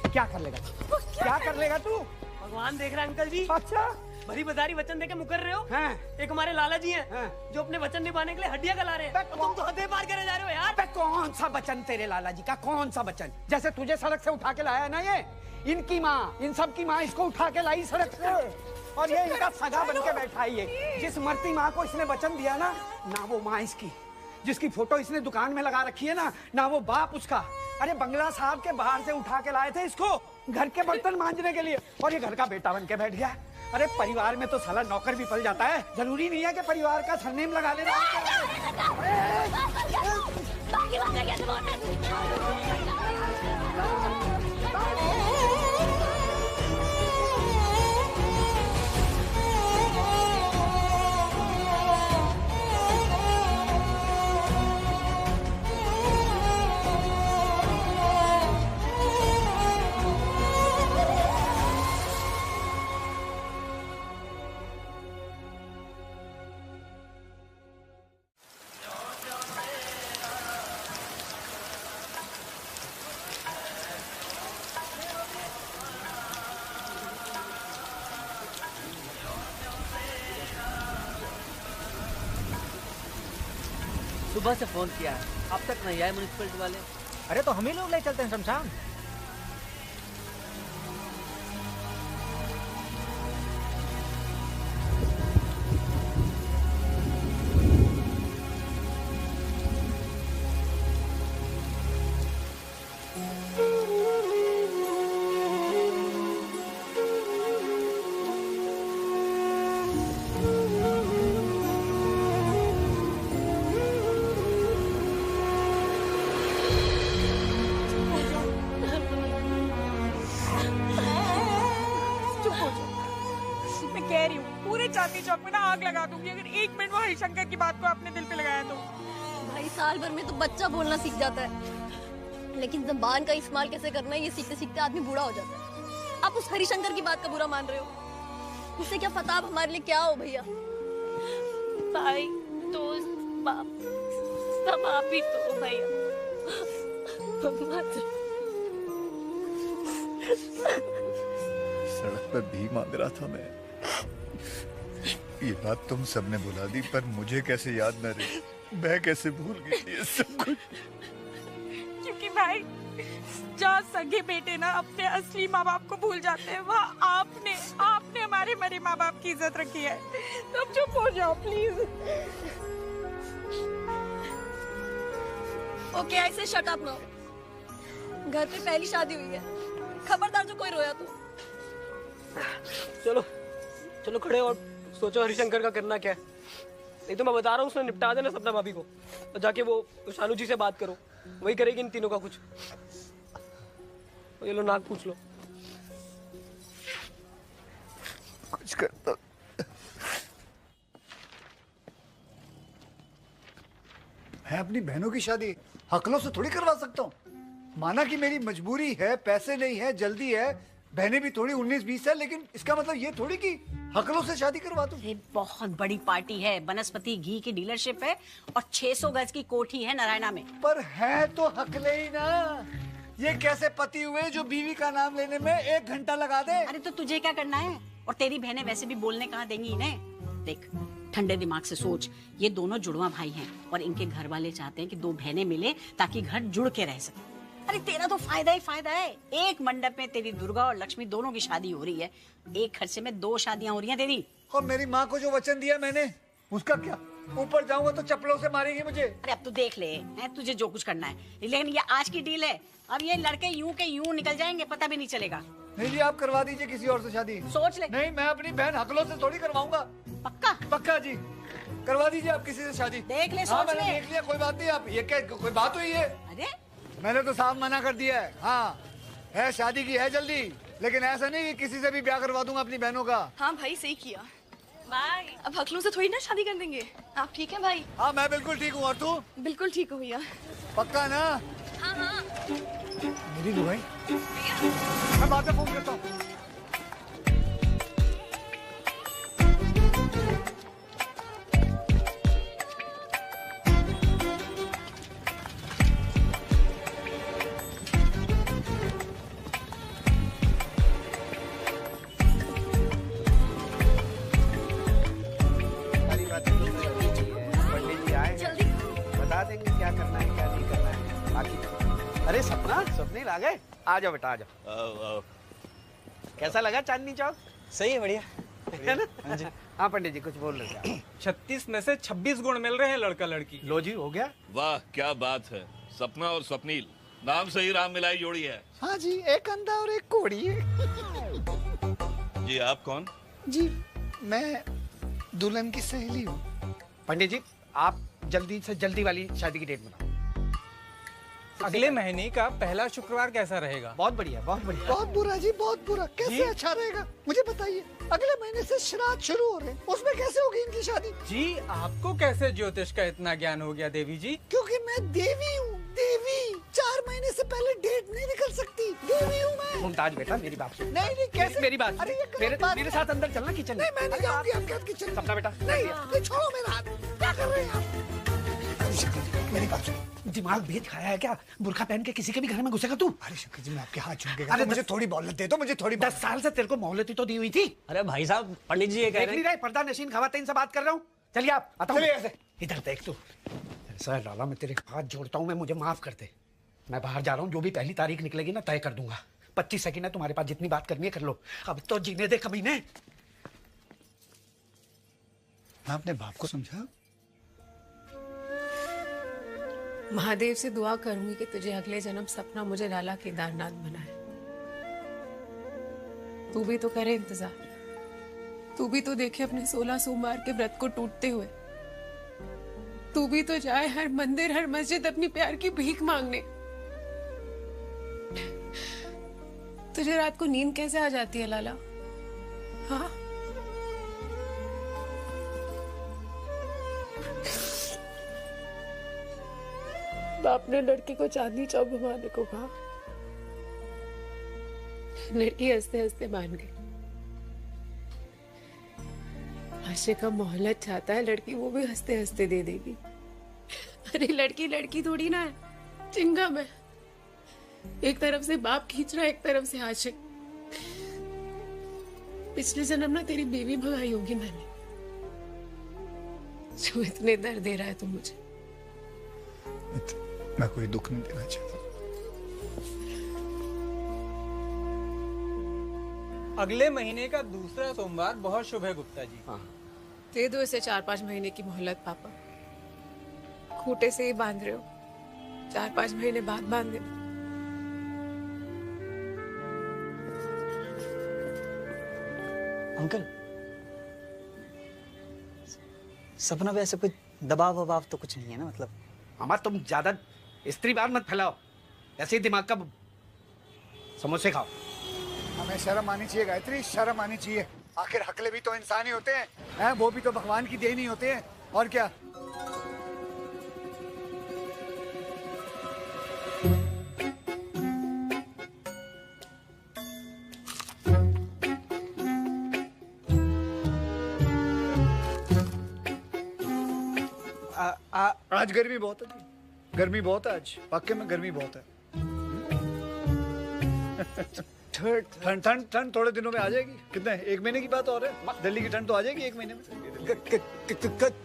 क्या कर लेगा तू? क्या कर लेगा तू? भगवान देख रहा है अंकल जी। अच्छा, भरी बदारी वचन देके मुकर रहे हो। हैं? एक हमारे लाला जी हैं, जो अपने वचन निभाने के लिए हड्डियां गला रहे हैं। तुम तो हदें पार करे जा रहे हो यार। कौन सा वचन तेरे लाला जी का? कौन सा वचन? जैसे तुझे सड़क से उठा के लाया है ना ये, इनकी माँ, इन सब की माँ इसको उठा के लाई सड़क से, और ये इनका सगा बन के बैठा है। ये जिस मरती माँ को इसने वचन दिया ना वो माँ इसकी, जिसकी फोटो इसने दुकान में लगा रखी है ना वो बाप उसका। अरे बंगला साहब के बाहर से उठा के लाए थे इसको घर के बर्तन मांजने के लिए, और ये घर का बेटा बन के बैठ गया। अरे परिवार में तो साला नौकर भी पल जाता है, जरूरी नहीं है कि परिवार का सरनेम लगा लेना। सुबह से फोन किया है, अब तक नहीं आए म्युनिसिपलिटी वाले। अरे तो हम ही लोग ले चलते हैं शमशान। चौक में ना आग लगा दूंगी अगर 1 मिनट वो हरिशंकर की बात को अपने दिल पे लगाया तो। भाई साल भर में तो बच्चा बोलना सीख जाता है, लेकिन ज़बान का इस्तेमाल कैसे करना है ये सीखते सीखते आदमी बूढ़ा हो जाता है। आप उस हरिशंकर की बात का बुरा मान रहे हो, उससे क्या पता आप हमारे लिए क्या हो भैया। भाई दोस्त बाप सब आप ही तो भैया। सड़क पर भीख मांग रहा था मैं, ये बात तुम सबने बुला दी, पर मुझे कैसे याद न रही, मैं कैसे भूल गई ये सब कुछ। क्योंकि भाई जहाँ सगे बेटे ना अपने असली माँ बाप को भूल जाते हैं, वहाँ आपने हमारे मरे माँ बाप की इज्जत रखी है। तो अब चुप हो जाओ प्लीज। ओके ऐसे शट अप ना, घर पे पहली शादी हुई है, खबरदार जो कोई रोया तो। चलो चलो खड़े और सोचो हरिशंकर का करना क्या है। नहीं तो मैं बता रहा हूँ उसने निपटा देना सपना भाभी को, और जाके वो शानू जी से बात करो, वही करेगी इन तीनों का कुछ। ये लो नाक पूछ लो। कुछ करता मैं अपनी बहनों की शादी हकलों से थोड़ी करवा सकता हूँ। माना कि मेरी मजबूरी है, पैसे नहीं है, जल्दी है, बहनें भी थोड़ी 19-20 है, लेकिन इसका मतलब ये थोड़ी कि हकलों से शादी करवा दूं। ये बहुत बड़ी पार्टी है, बनस्पति घी की डीलरशिप है और 600 गज की कोठी है नारायणा में। पर है तो हकले ही ना। ये कैसे पति हुए जो बीवी का नाम लेने में 1 घंटा लगा दे। अरे तो तुझे क्या करना है? और तेरी बहनें वैसे भी बोलने कहाँ देंगी इन्हें। देख, ठंडे दिमाग से सोच, ये दोनों जुड़वा भाई हैं और इनके घर वाले चाहते हैं कि 2 बहनें मिले ताकि घर जुड़ के रह सके। अरे तेरा तो फायदा ही फायदा है। एक मंडप में तेरी दुर्गा और लक्ष्मी दोनों की शादी हो रही है, एक खर्चे में 2 शादियां हो रही हैं तेरी। और मेरी माँ को जो वचन दिया मैंने, उसका क्या? ऊपर जाऊंगा तो चप्पलों से मारेंगे मुझे। अरे अब तू देख ले, है तुझे जो कुछ करना है, लेकिन ये आज की डील है। अब ये लड़के यूं के यूं निकल जाएंगे, पता भी नहीं चलेगा। नहीं जी, आप करवा दीजिए किसी और से शादी। सोच ले। नहीं, मैं अपनी बहन हकलों से थोड़ी करवाऊंगा। पक्का? पक्का जी, करवा दीजिए आप किसी से शादी। देख ले, हाँ, सोच ले। देख लिया, कोई बात नहीं। आप ये क्या कोई बात हुई है? अरे मैंने तो साफ मना कर दिया है। हाँ है, शादी की है जल्दी, लेकिन ऐसा नहीं कि किसी से भी ब्याह करवा दूंगा अपनी बहनों का। हाँ भाई, सही किया भाई। अब हकलों से थोड़ी ना शादी कर देंगे। आप ठीक है भाई? हाँ मैं बिल्कुल ठीक हूँ। और तू? बिल्कुल ठीक हो भैया। पक्का ना? हाँ हाँ। मेरी दुआएं। मैं बाद में फोन करता हूँ। अरे सपना, स्वप्निल आ गए? आ जाओ बेटा, आ जाओ। कैसा लगा चांदनी चौक? सही है, बढ़िया है ना? हाँ जी। हाँ पंडित जी, कुछ बोल रहे थे। 36 में से 26 गुण मिल रहे हैं लड़का लड़की। लो जी, हो गया। वाह क्या बात है, सपना और स्वप्निल नाम से ही राम मिलाई जोड़ी है। हाँ जी, एक अंधा और एक कोड़ी है। जी आप कौन? जी मैं दुल्हन की सहेली हूँ। पंडित जी, आप जल्दी से जल्दी वाली शादी की डेट बनाओ। अगले महीने का पहला शुक्रवार कैसा रहेगा? बहुत बढ़िया, बहुत बढ़िया। बहुत बुरा जी, बहुत बुरा। कैसे अच्छा रहेगा मुझे बताइए। अगले महीने से श्राद्ध शुरू हो रहे हैं, उसमें कैसे होगी इनकी शादी? जी आपको कैसे ज्योतिष का इतना ज्ञान हो गया देवी जी? क्योंकि मैं देवी हूँ, देवी। 4 महीने से पहले डेट नहीं निकल सकती, देवी हूँ मैं। मुमताज बेटा, मेरी बात सुन। नहीं कैसे? मेरी बात। अरे ये मेरे साथ अंदर चलना किचन में। नहीं मैं नहीं जाऊंगी आपके साथ किचन। सपना बेटा, नहीं छोड़ो मेरा हाथ। क्या कर रहे हैं आप? मेरी बात सुनो। दिमाग भेद खाया है क्या? बुर्खा पहन के किसी के भी घर में घुसेगा तू? अरे शंकर जी, मैं आपके हाथ छू के कहता, मुझे थोड़ी मोहलत दे दो, मुझे थोड़ी। 10 साल से तेरे को मोहलत ही तो दी हुई थी। अरे भाई साहब, पंडित जी ये कह रहे हैं। पर्दा नशीन खवातीन से बात कर रहा हूँ। चलिए आप, आता हूँ। इधर देख तू। सर लाला, मैं तेरे हाथ जोड़ता हूँ, मैं मुझे माफ कर दे। मैं बाहर जा रहा हूँ, जो भी पहली तारीख निकलेगी ना तय कर दूंगा। 25 सेकंड है तुम्हारे पास, जितनी बात करनी है कर लो। अब तो जीने दे कमीने। मैं अपने बाप को समझा। महादेव से दुआ करूंगी कि तुझे अगले जन्म सपना मुझे लाला केदारनाथ बनाए। तू भी तो करे इंतजार, तू भी तो देखे अपने 16 सोमवार के व्रत को टूटते हुए। तू भी तो जाए हर मंदिर हर मस्जिद अपनी प्यार की भीख मांगने। तुझे रात को नींद कैसे आ जाती है लाला? हाँ, बाप ने लड़की को चांदनी चौक घुमाने को कहा। लड़की हंसते हंसते मान गई। आशिक का मोहल्लत चाहता है लड़की, वो भी हंसते हंसते दे देगी। अरे लड़की लड़की थोड़ी ना है, चिंगम है। एक तरफ से बाप खींच रहा है, एक तरफ से आशिक। पिछले जन्म ना तेरी बेबी भगाई होगी मैंने, जो इतने दर्द दे रहा है तू मुझे। मैं कोई दुख नहीं देना चाहता। अगले महीने का दूसरा सोमवार बहुत शुभ है गुप्ता जी। दे दो इसे 4-5 महीने की मोहलत पापा। खूटे से ही बांध रहे हो, 4-5 महीने बाद बांध दे। अंकल, सपना पे ऐसे कोई दबाव वबाव तो कुछ नहीं है ना? मतलब अमर, तुम ज्यादा स्त्रीवाद मत फैलाओ। ऐसे ही दिमाग का समोसे खाओ। हमें शर्म आनी चाहिए गायत्री, शर्म आनी चाहिए। आखिर हकले भी तो इंसान ही होते हैं, वो भी तो भगवान की देन ही होते हैं। और क्या? आज गर्मी बहुत है, गर्मी बहुत है आज, वाकई में गर्मी बहुत है। ठंड ठंड ठंड थोड़े दिनों में आ जाएगी। कितने, 1 महीने की बात और है। दिल्ली की ठंड तो आ जाएगी 1 महीने में।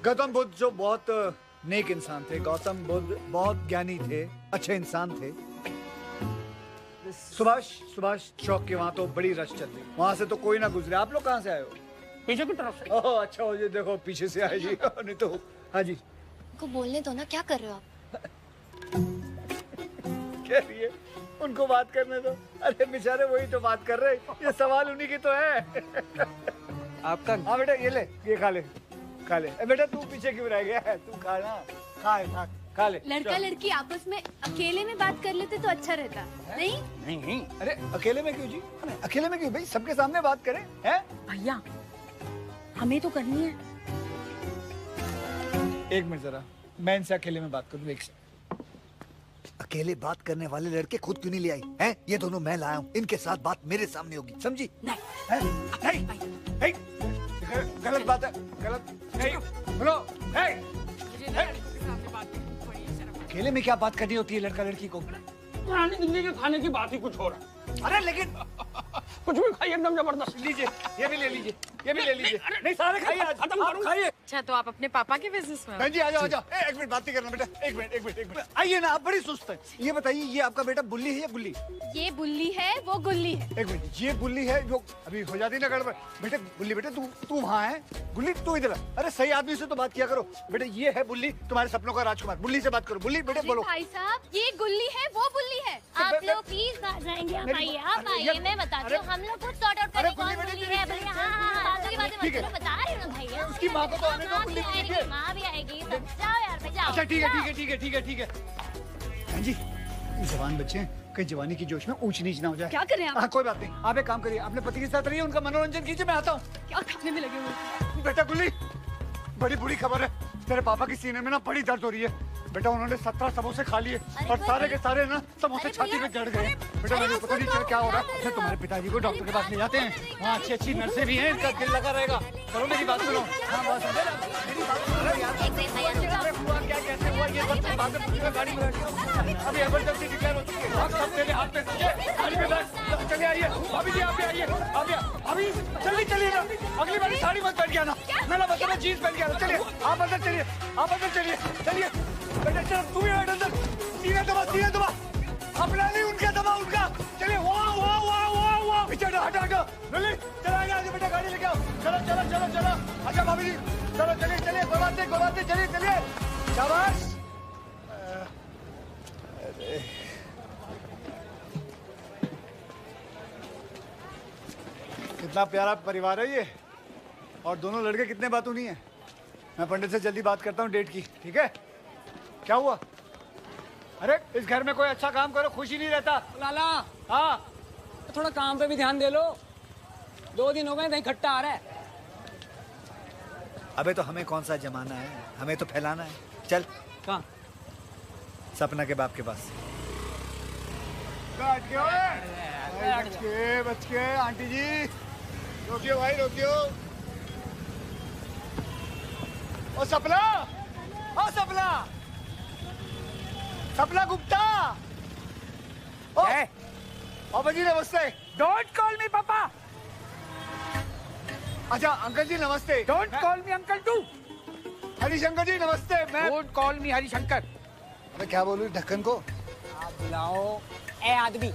गौतम बुद्ध जो बहुत नेक इंसान थे, गौतम बुद्ध बहुत ज्ञानी थे, अच्छे इंसान थे। सुभाष चौक के वहाँ तो बड़ी रश चल रही, वहाँ से तो कोई ना गुजरे। आप लोग कहाँ से आए हो? पीछे की तरफ से। ओह अच्छा हो जी, देखो पीछे से आए जी। नहीं तो हाँ जी को बोलने दो ना, क्या कर रहे हो आप? कह रही है उनको बात करने दो। अरे बेचारे वही तो बात कर रहे, ये सवाल उन्हीं की तो है। आपका हाँ बेटा ये ले, ये खा ले, खा ले। बेटा तू पीछे क्यों रह गया है? तू खा ना, खा ले। लड़का लड़की आपस में अकेले में बात कर लेते तो अच्छा रहता। नहीं, अरे अकेले में क्यों जी? अकेले में क्यों भाई, सबके सामने बात करें हैं? भैया हमें तो करनी है। 1 मिनट जरा, मैं इनसे अकेले में बात करूँ। एक से अकेले बात करने वाले लड़के खुद क्यों नहीं ले आई हैं? ये दोनों मैं लाया हूँ, इनके साथ बात मेरे सामने होगी, समझी? नहीं, गलत बात है, गलत नहीं। सुनो, अकेले में क्या बात करनी होती है लड़का लड़की को? पुरानी दिल्ली के खाने की बात ही कुछ हो रहा। अरे लेकिन कुछ भी खाइए, एकदम जबरदस्त। लीजिए, ये भी ले लीजिए, ये भी ले लीजिए। नहीं सारे खाइए, आज खत्म करूँ। खाइए। अच्छा तो आप अपने पापा के बिजनेस में? बहन जी आ जाओ, आ जाओ। 1 मिनट बात नहीं करना बेटा, 1 मिनट। आइए ना, आप बड़ी सुस्त है। ये बताइए, ये आपका बेटा बुल्ली है या गुल्ली? ये बुल्ली है, वो गुल्ली है। 1 मिनट, ये बुल्ली है जो अभी हो जाती ना गड़बड़। बेटे बुल्ली, बेटे तू वहाँ है, गुल्ली तू इधर। अरे सही आदमी से तो बात किया करो। बेटे ये है बुल्ली, तुम्हारे सपनों का राजकुमार। बुल्ली से बात करो। बुल्ली बेटे बोलो। भाई साहब ये गुल्ली है, वो बुल्ली है। आप लोग प्लीज आ जाएंगे, आप आइए, आप आइए, मैं बताती हूँ। हम लोग खुद सॉर्ट आउट करेंगे कौन बुल्ली है। बातें मत करो, बता रही हूँ ना भैया। उसकी माँ को तो आने दो, बुल्ली आएगी, माँ भी आएगी। जाओ यार भाई, जाओ। अच्छा ठीक है। बहन जी जवान बच्चे हैं, कहीं जवानी की जोश में ऊंच नीच ना हो जाए। क्या करें आप? हाँ कोई बात नहीं, आप एक काम करिए, अपने पति के साथ रहिए, उनका मनोरंजन कीजिए, मैं आता हूँ। क्या खाने में लगे हुए? बेटा गुल्ली, बड़ी बुरी खबर है, तेरे पापा की सीने में ना बड़ी दर्द हो रही है। बेटा उन्होंने 17 समोसे खा लिए और सारे के सारे ना समोसे छाती में जड़ गए। बेटा मैंने पता नहीं चल क्या हो रहा है। अच्छा तुम्हारे पिताजी को डॉक्टर के पास ले जाते हैं, वहाँ अच्छी नर्सें भी हैं, इनका दिल लगा रहेगा। चलो मेरी बात सुनो। हाँ बात सुनो, मेरी बात सुनो यार। हुआ क्या, कैसे हुआ, ये सब बात में गाड़ी में अभी इमरजेंसी डिक्लेयर हो चुकी है। सब तेरे हाथ में, गाड़ी में बैठ, चले आइए। अभी जी आप भी आइए, अभी जल्दी चलिए ना। अगली बार साड़ी मत पहन के आना, मेरा मतलब है जीन्स पहन के आना। चलिए आप अंदर चलिए, चलिए बेटा चल, तू भी बैठ अंदर। सीना दबा, अपना नहीं उनका दबा, उनका। चलिए वाह पीछे हटा लली, चला आगे बेटा, गाड़ी लेके आओ। चलो। अच्छा भाभी जी चलो, चलिए कोई बात नहीं, चलिए शाबाश। अरे कितना प्यारा परिवार है ये, और दोनों लड़के कितने बातूनी हैं। मैं पंडित से जल्दी बात करता हूँ डेट की, ठीक है? क्या हुआ? अरे इस घर में कोई अच्छा काम करो, खुशी नहीं रहता। लाला हाँ तो थोड़ा काम पे भी ध्यान दे लो, 2 दिन हो गए नहीं खट्टा आ रहा है। अबे तो हमें कौन सा जमाना है, हमें तो फैलाना है। चल कहाँ? सपना के बाप के पास। बच के आंटी जी, रोकियो भाई रोकियो। ओ सपना गुप्ता। पापा जी नमस्ते। डोंट कॉल मी पापा। अच्छा अंकल जी नमस्ते। Don't call me uncle too. Harishankar ji नमस्ते। मैं डोंट कॉल मी हरिशंकर। अबे क्या बोलूं ढक्कन को? आप बुलाओ ए आदमी,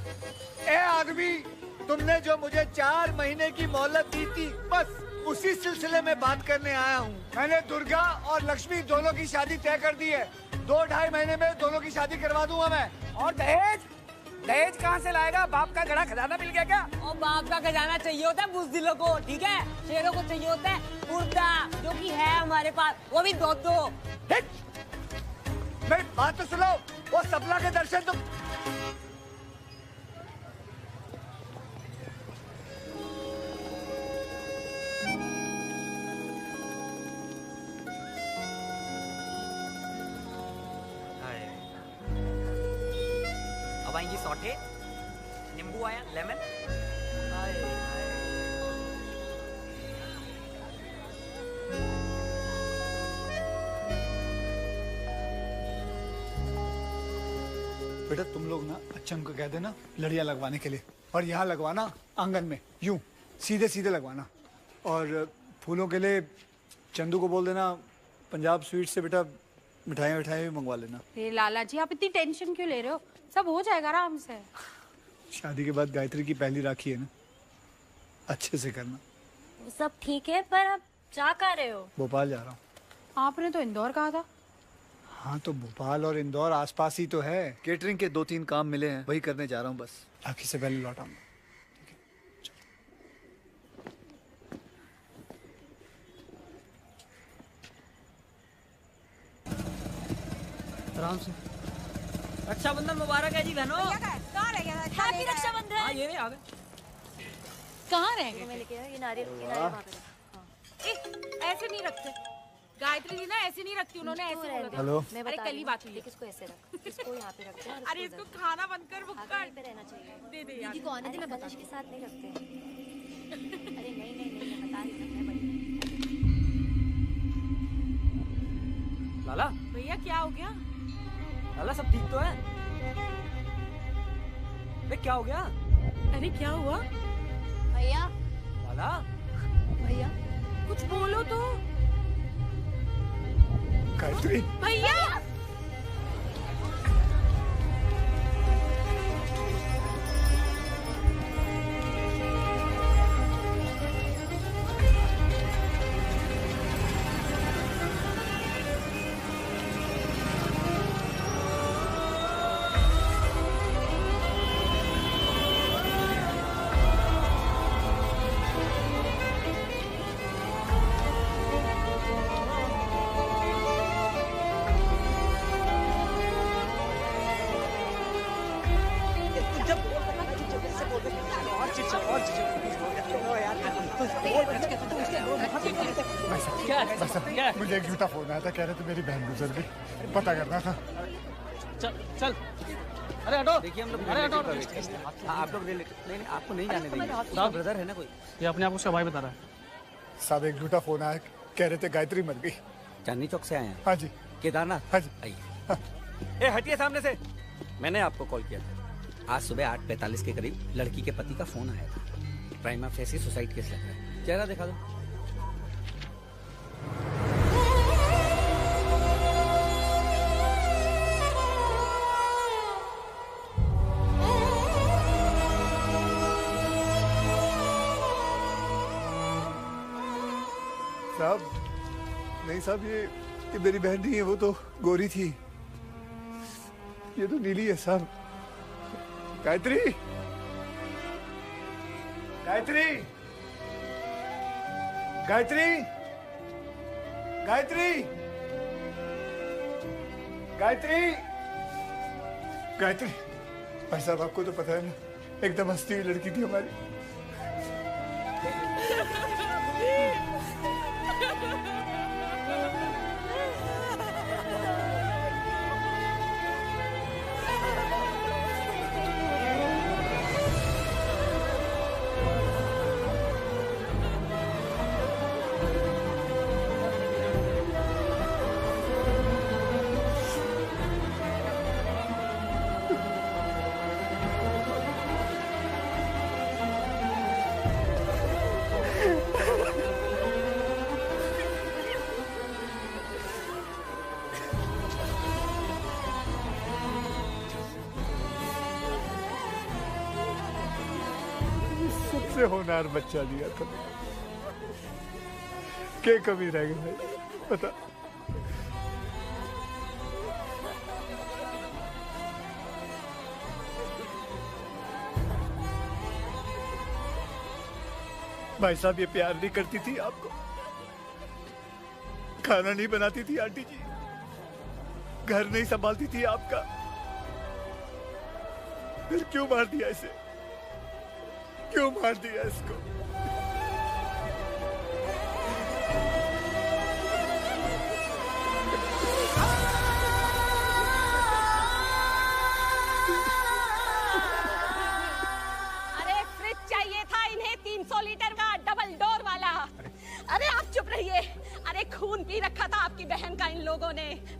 तुमने जो मुझे 4 महीने की मोहलत दी थी, बस उसी सिलसिले में बात करने आया हूँ। मैंने दुर्गा और लक्ष्मी दोनों की शादी तय कर दी है। 2-2.5 महीने में दोनों की शादी करवा दूंगा मैं। और दहेज कहाँ से लाएगा? बाप का गड़ा खजाना मिल गया क्या? और बाप का खजाना चाहिए होता है बुज़दिलों को, ठीक है? शेरों को चाहिए होता है मुर्दा, जो कि है हमारे पास, वो भी 2-2। मेरी बात तो सुनो, वो सपना के दर्शन तो अब आएंगी सौटे, नींबू आया, लेमन। बेटा तुम लोग ना अच्छन को कह देना लड़ियाँ लगवाने के लिए, और यहाँ लगवाना आंगन में, यूं सीधे सीधे लगवाना। और फूलों के लिए चंदू को बोल देना पंजाब स्वीट से बेटा मिठाइयाँ भी मंगवा लेना। लाला जी आप इतनी टेंशन क्यों ले रहे हो, सब हो जाएगा आराम से। शादी के बाद गायत्री की पहली राखी है ना, अच्छे से करना। सब ठीक है, पर आप जा कर रहे हो? भोपाल जा रहा हूँ। आपने तो इंदौर कहा था। हाँ तो भोपाल और इंदौर आसपास ही तो है। केटरिंग के 2-3 काम मिले हैं, वही करने जा रहा हूँ बस। राखी से पहले लौट आऊंगा। आराम से। रक्षाबंधन मुबारक है जी बहनों। कहाँ रह गया? हैप्पी रक्षाबंधन। हाँ ये आ गए। कहाँ रह गए? मैं लेके आया, ये नारियल वहाँ पे रखो। ऐसे नहीं रखते, गायत्री जी ना ऐसे नहीं रखती, उन्होंने ऐसे बोला था। हेलो। अरे कल ही बात हुई है। इसको ऐसे रख, इसको यहाँ पे रखते हैं। अरे इसको खाना बंद कर, वो यहीं पे रहना चाहिए। दे दे यार। दीदी को आने दे, मैं बता के साथ नहीं रखते। अरे नहीं नहीं नहीं, मैं बता रही हूँ, मैं बड़ी। लाला भैया क्या हो गया? लाला सब ठीक तो है? अरे क्या हो गया? अरे क्या हुआ? भैया लाला भैया कुछ बोलो तो। गायत्री भैया मुझे एक झूठा फोन आया था, कह रहे थे मेरी बहन गुजर गई, पता करना था। चल अरे हटो। देखिए हम लोग अरे हटो। आप लोग नहीं आपको नहीं जाने देंगे। साहब ब्रदर है ना कोई? ये अपने आप उसका भाई बता रहा है। साहब एक झूठा फोन आया, कह रहे थे गायत्री मर गई। चांदनी चौक से आए हैं? हाँ जी। केदारनाथ? हाँ जी। आइए। हटिए सामने से। मैंने आपको कॉल किया था। आज सुबह 8:45 के करीब लड़की के पति का फोन आया था। प्राइमा फेसी सुसाइड केस लग रहा है। चेहरा दिखा दो। साहब नहीं साहब, ये मेरी बहन नहीं है, वो तो गोरी थी, ये तो नीली है साहब। गायत्री गायत्री गायत्री गायत्री गायत्री गायत्री। भाई साहब आपको तो पता है ना, एकदम हंसती हुई लड़की थी हमारी। सबसे होनहार बच्चा दिया था, क्या कमी रह गई भाई बता। भाई साहब ये प्यार नहीं करती थी आपको, खाना नहीं बनाती थी आंटी जी, घर नहीं संभालती थी आपका, फिर क्यों मार दिया इसे, क्यों मार दिया इसको?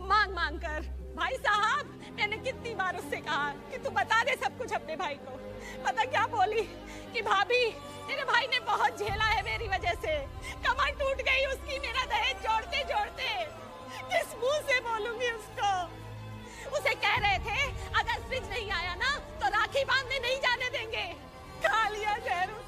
मांग मांग कर। भाई साहब, मैंने कितनी बार उससे कहा कि तू बता दे सब कुछ अपने भाई को। पता क्या बोली कि भाभी मेरे भाई ने बहुत झेला है मेरी वजह से, कमर टूट गई उसकी मेरा दहेज जोड़ते जोड़ते। किस मुंह से बोलूंगी उसको? उसे कह रहे थे अगर फ्रिज नहीं आया ना तो राखी बांधने नहीं जाने देंगे। खा लिया जहर उसने।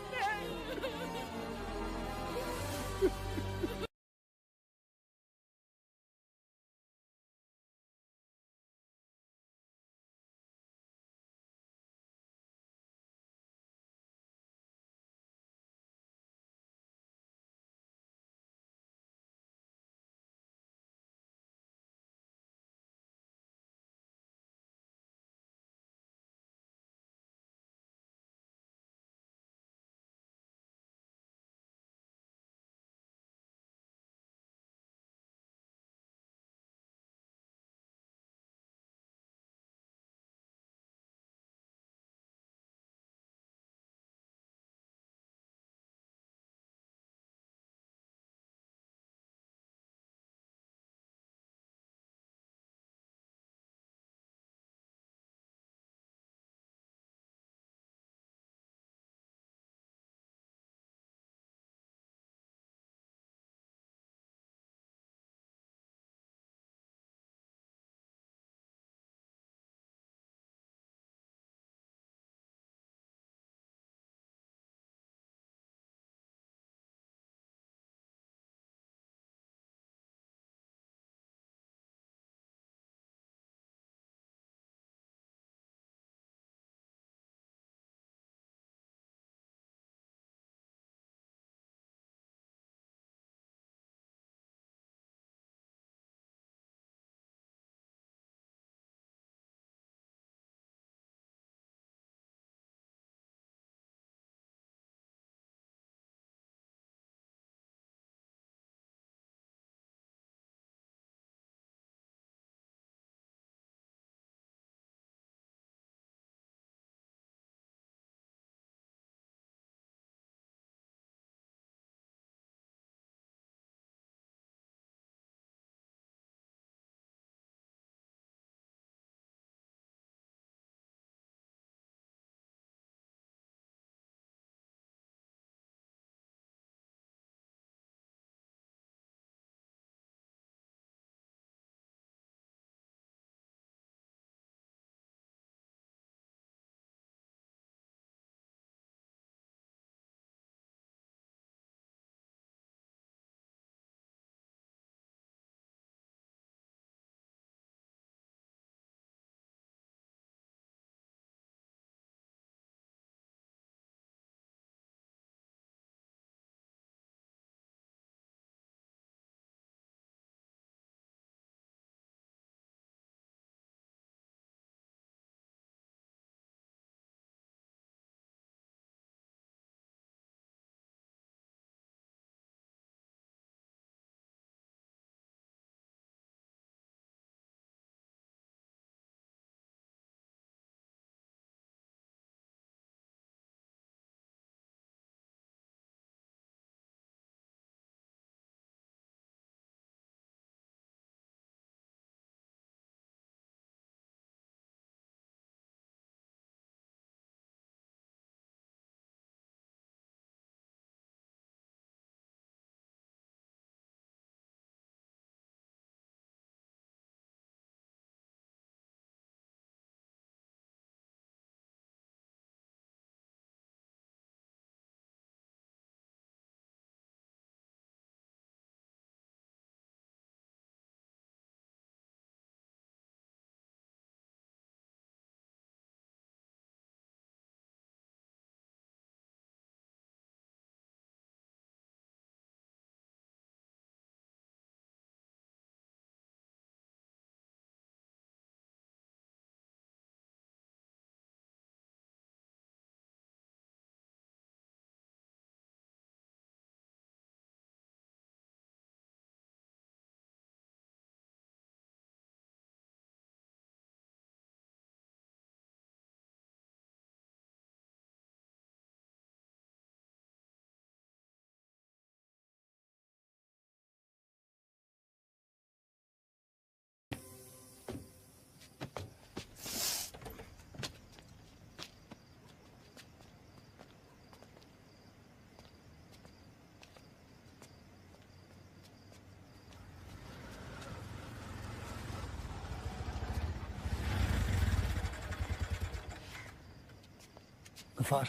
गफार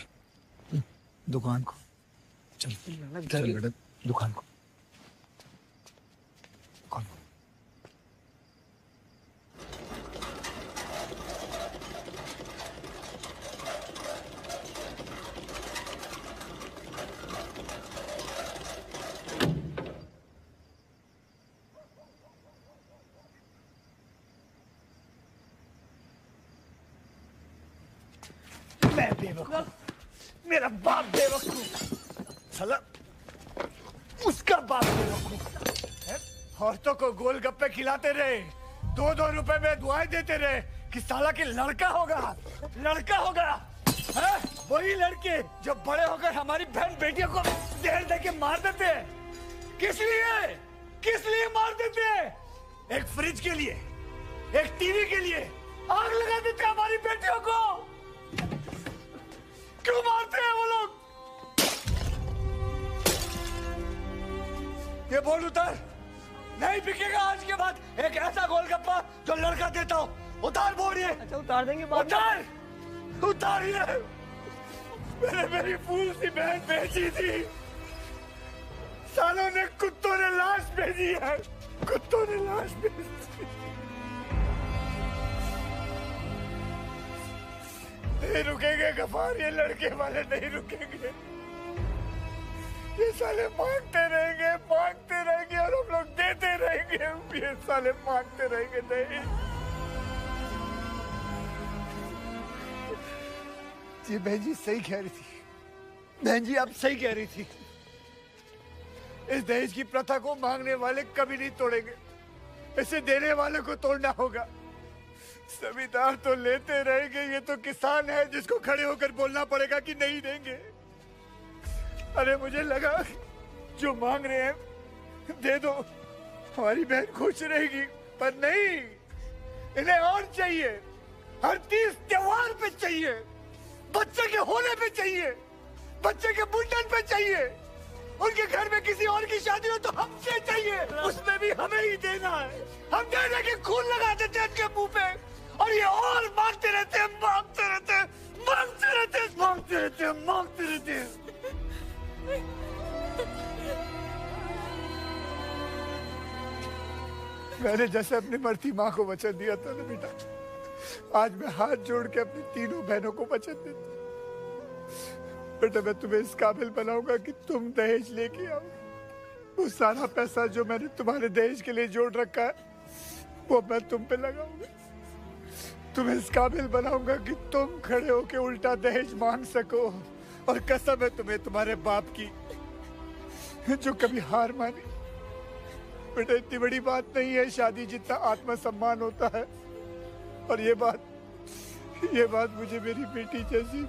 दुकान को चल चल बेटा दुकान को मैं बेवकूफ मेरा बाप बेवकूफ साला उसका बाप बेवकूफ औरतों को गोलगप्पे खिलाते रहे 2-2 रुपए में दुआएं देते रहे कि साला के लड़का होगा है? वही लड़के जो बड़े होकर हमारी बहन बेटियों को जहर दे के मार देते हैं। किस लिए मार देते हैं? एक फ्रिज के लिए, एक टीवी के लिए आग लगा देते हैं हमारी बेटियों को। क्यों मारते हैं वो लोग? ये बोल उतार, नहीं बिकेगा आज के बाद एक ऐसा गोलगप्पा जो लड़का देता हो। उतार बोल ये। अच्छा उतार देंगे। उतार ये। मेरी फूल सी बहन बेची थी, सालों ने कुत्तों ने लाश भेजी है, कुत्तों ने लाश भेजी। नहीं रुकेंगे गफार, ये लड़के वाले नहीं रुकेंगे। ये साले मांगते रहेंगे और हम लोग देते रहेंगे। ये साले मांगते रहेंगे। नहीं जी बहन जी सही कह रही थी, बहन जी आप सही कह रही थी। इस दहेज की प्रथा को मांगने वाले कभी नहीं तोड़ेंगे, इसे देने वाले को तोड़ना होगा। जमींदार तो लेते रहेंगे, ये तो किसान है जिसको खड़े होकर बोलना पड़ेगा कि नहीं देंगे। अरे मुझे लगा जो मांग रहे हैं दे दो, हमारी बहन खुश रहेगी, पर नहीं, इन्हें और चाहिए। हर 30 त्योहार पे चाहिए, बच्चे के होने पे चाहिए, बच्चे के मुंडन पे चाहिए, उनके घर में किसी और की शादी हो तो हमसे चाहिए, उसमें भी हमें ही देना है। हम दे के खून लगा देते हैं इनके मुंह पे और ये और मांगते रहते हैं। मैंने जैसे अपनी मरती माँ को वचन दिया था ना बेटा, आज मैं हाथ जोड़ के अपनी तीनों बहनों को वचन देता हूँ। बेटा मैं तुम्हें इस काबिल बनाऊंगा कि तुम दहेज लेके आओ। वो सारा पैसा जो मैंने तुम्हारे दहेज के लिए जोड़ रखा है वो मैं तुम पे लगाऊंगा। तुम्हें इस काबिल बनाऊंगा कि तुम खड़े होके उल्टा दहेज मांग सको। और कसम है तुम्हें तुम्हारे बाप की जो कभी हार मानी। बेटा इतनी बड़ी बात नहीं है शादी जितना आत्मसम्मान होता है। और ये बात मुझे मेरी बेटी जैसी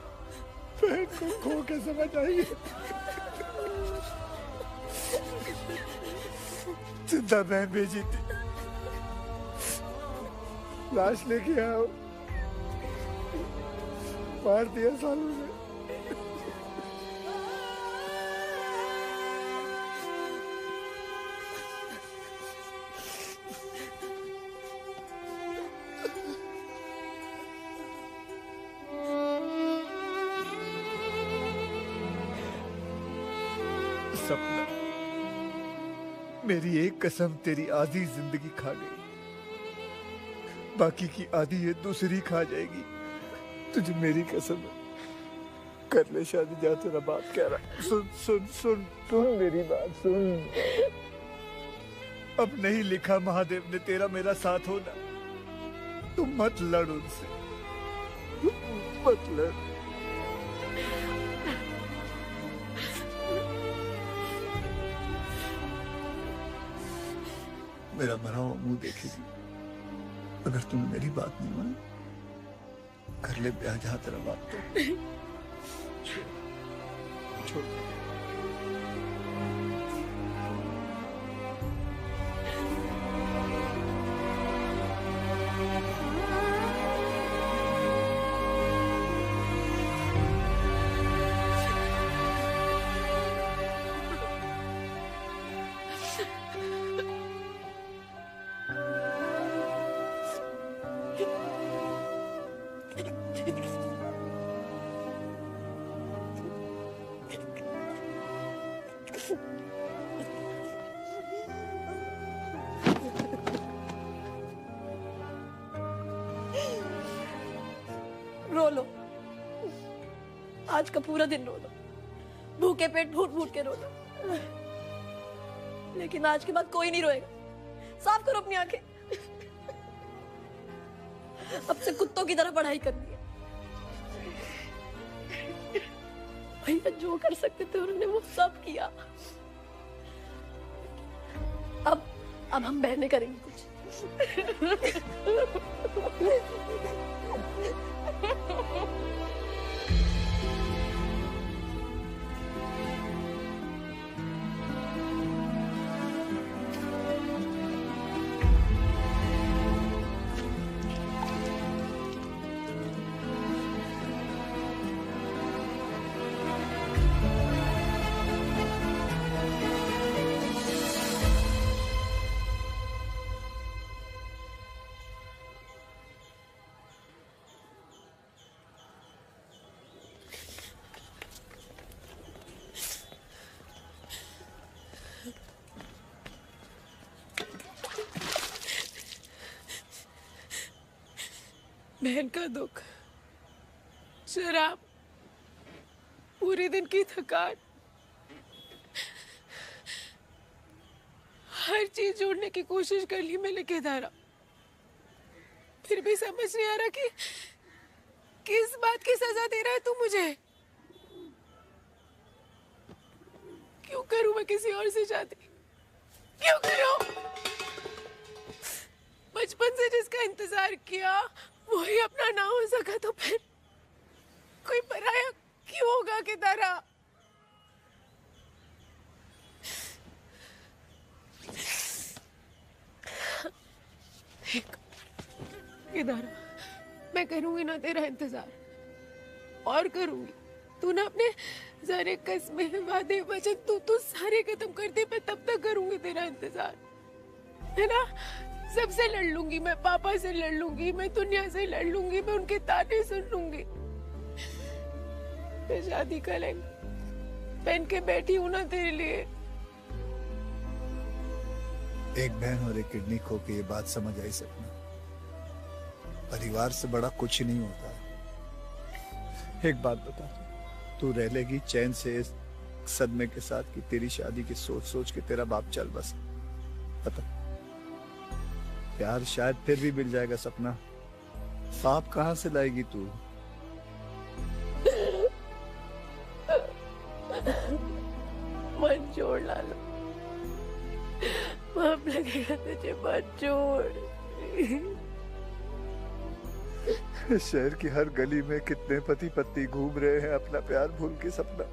बहन को खो के समझ आई। जिंदा बहन भेजी थी, लाश लेके आओ, मार दिया सालों ने। सपना, मेरी एक कसम तेरी आधी जिंदगी खा गई, बाकी की आधी ये दूसरी खा जाएगी। तुझे मेरी कसम है, कर ले शादी, जा तेरा बाप कह रहा। सुन मेरी बात सुन। अब नहीं लिखा महादेव ने तेरा मेरा साथ होना। तुम मत लड़ उनसे, मत लड़। मेरा मरा हुआ मुंह देखेगी अगर तुमने मेरी बात नहीं मानी। कर ले ब्याह जहां तेरा बात तो छोड़। रो लो, आज का पूरा दिन रो लो, भूखे पेट फूट फूट के रो लो, लेकिन आज के बाद कोई नहीं रोएगा। साफ करो अपनी आंखें। अब से कुत्तों की तरह पढ़ाई करनी है। भैया जो कर सकते थे उन्होंने वो सब किया। अब हम बहनें करेंगी कुछ। बहन का दुख, शराब, पूरे दिन की थकान, हर चीज जोड़ने की कोशिश कर ली मैंने केदारा, फिर भी समझ नहीं आ रहा कि किस बात की सजा दे रहा है तू मुझे। क्यों करूं मैं किसी और से शादी? क्यों करूं? बचपन से जिसका इंतजार किया वही अपना ना हो सका तो फिर कोई पराया क्यों होगा केदारा? केदारा, मैं करूंगी ना तेरा इंतजार, और करूंगी। तू ना अपने सारे कस्में, वादे, वचन तू सारे खत्म कर दे, मैं तब तक करूंगी तेरा इंतजार, है ना? सबसे लड़ लूंगी मैं, पापा से लड़ लूंगी मैं, दुनिया से लड़ लूंगी मैं, उनके ताने सुन लूंगी। मैं शादी करेंगे पहन के बैठी हूं ना तेरे लिए। एक बहन और एक किडनी खो के ये बात समझ आई सपना, परिवार से बड़ा कुछ नहीं होता। एक बात बता, तू रह लेगी चैन से इस सदमे के साथ कि तेरी शादी की सोच सोच के तेरा बाप चल बस? पता, प्यार शायद फिर भी मिल जाएगा सपना, सांप कहां से लाएगी तू? मन जोड़ लाला, पाप लगेगा तुझे, मन जोड़। शहर की हर गली में कितने पति पत्नी घूम रहे हैं अपना प्यार भूल के सपना।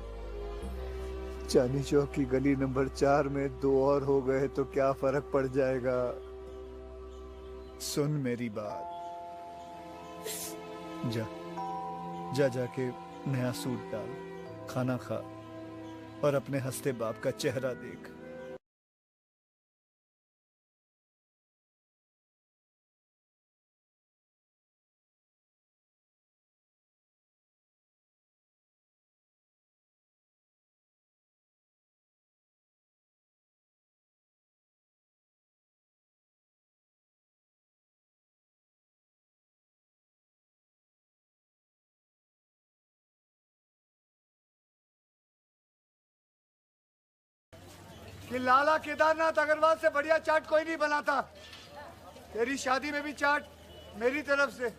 चांदनी चौक की गली नंबर 4 में 2 और हो गए तो क्या फर्क पड़ जाएगा? सुन मेरी बात, जा जाके नया सूट डाल, खाना खा और अपने हंसते बाप का चेहरा देख। कि लाला केदारनाथ अग्रवाल से बढ़िया चाट कोई नहीं बनाता। तेरी शादी में भी चाट मेरी तरफ से।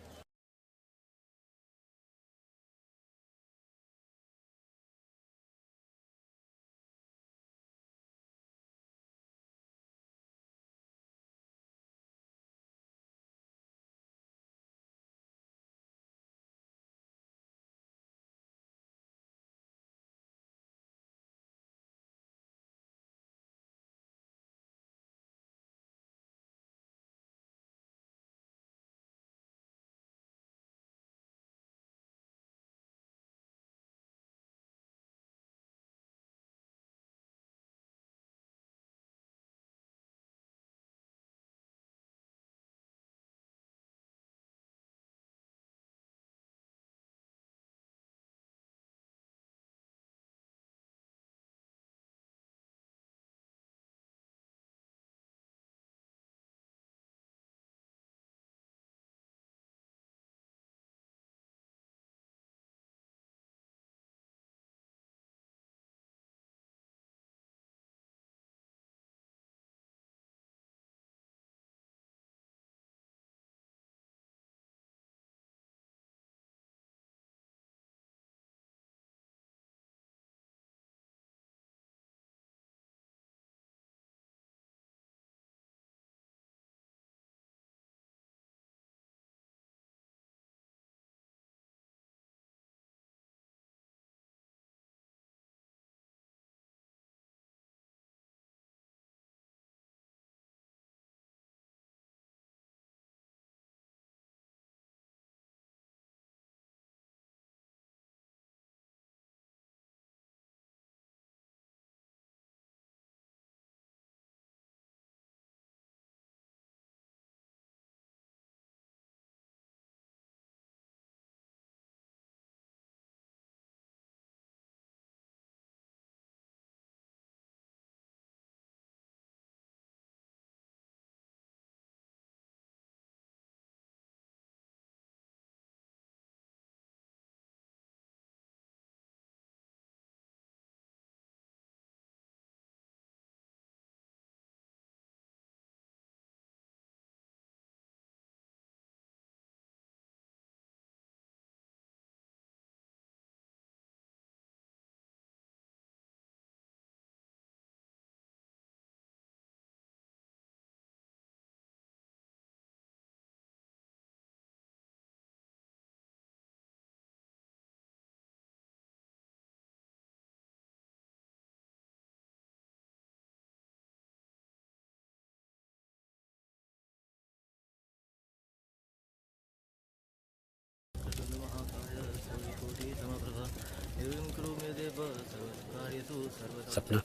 सपना,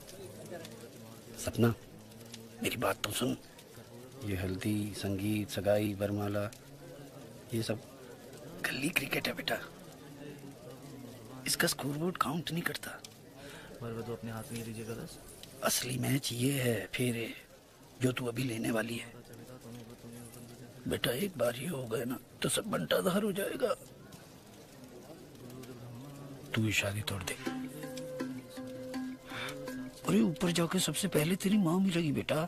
सपना, मेरी बात तो सुन। ये हल्दी, संगीत, सगाई, वरमाला, ये सब गली क्रिकेट है बेटा। इसका स्कोरबोर्ड काउंट नहीं करता। तो अपने हाथ में लीजिएगा बस। असली मैच ये है फेरे जो तू अभी लेने वाली है बेटा। एक बार ये हो गए ना तो सब बंटाधार हो जाएगा। तू ये शादी तोड़ दे। अरे ऊपर जाके सबसे पहले तेरी माँ मिलेगी बेटा।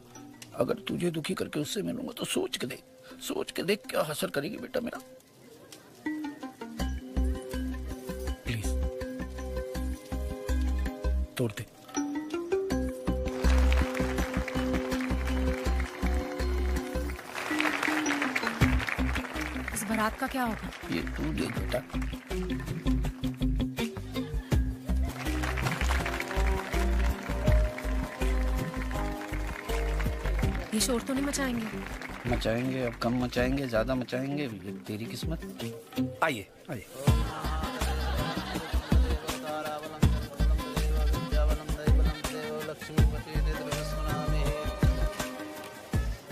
अगर तुझे दुखी करके उससे मिलूंगा तो सोच के देख क्या हसर करेगी बेटा मेरा। प्लीज तोड़ दे। इस बारात का क्या होगा? ये तू देख बेटा। ये शोर तो नहीं मचाएंगे? मचाएंगे, अब कम मचाएंगे, ज्यादा मचाएंगे, ये तेरी किस्मत। आइए आइए।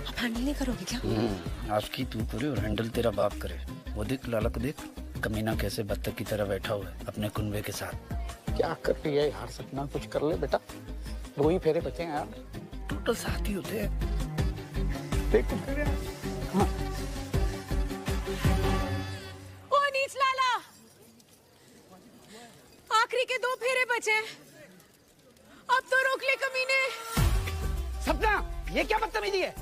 आप हैंडल नहीं करोगे क्या? आशिकी तू करे और हैंडल तेरा बाप करे। वो देख लाला को देख, कमीना कैसे बत्तख की तरह बैठा हुआ है अपने कुनबे के साथ। क्या कर रही है यार सपना, कुछ कर ले बेटा। 2 ही फेरे बचे हैं यार, टोटल 7 ही होते हैं। देख कुछ कर हाँ। ओ नीच लाला, आखिरी के 2 फेरे बचे, अब तो रोक ले कमीने। सपना ये क्या बदतमीजी है?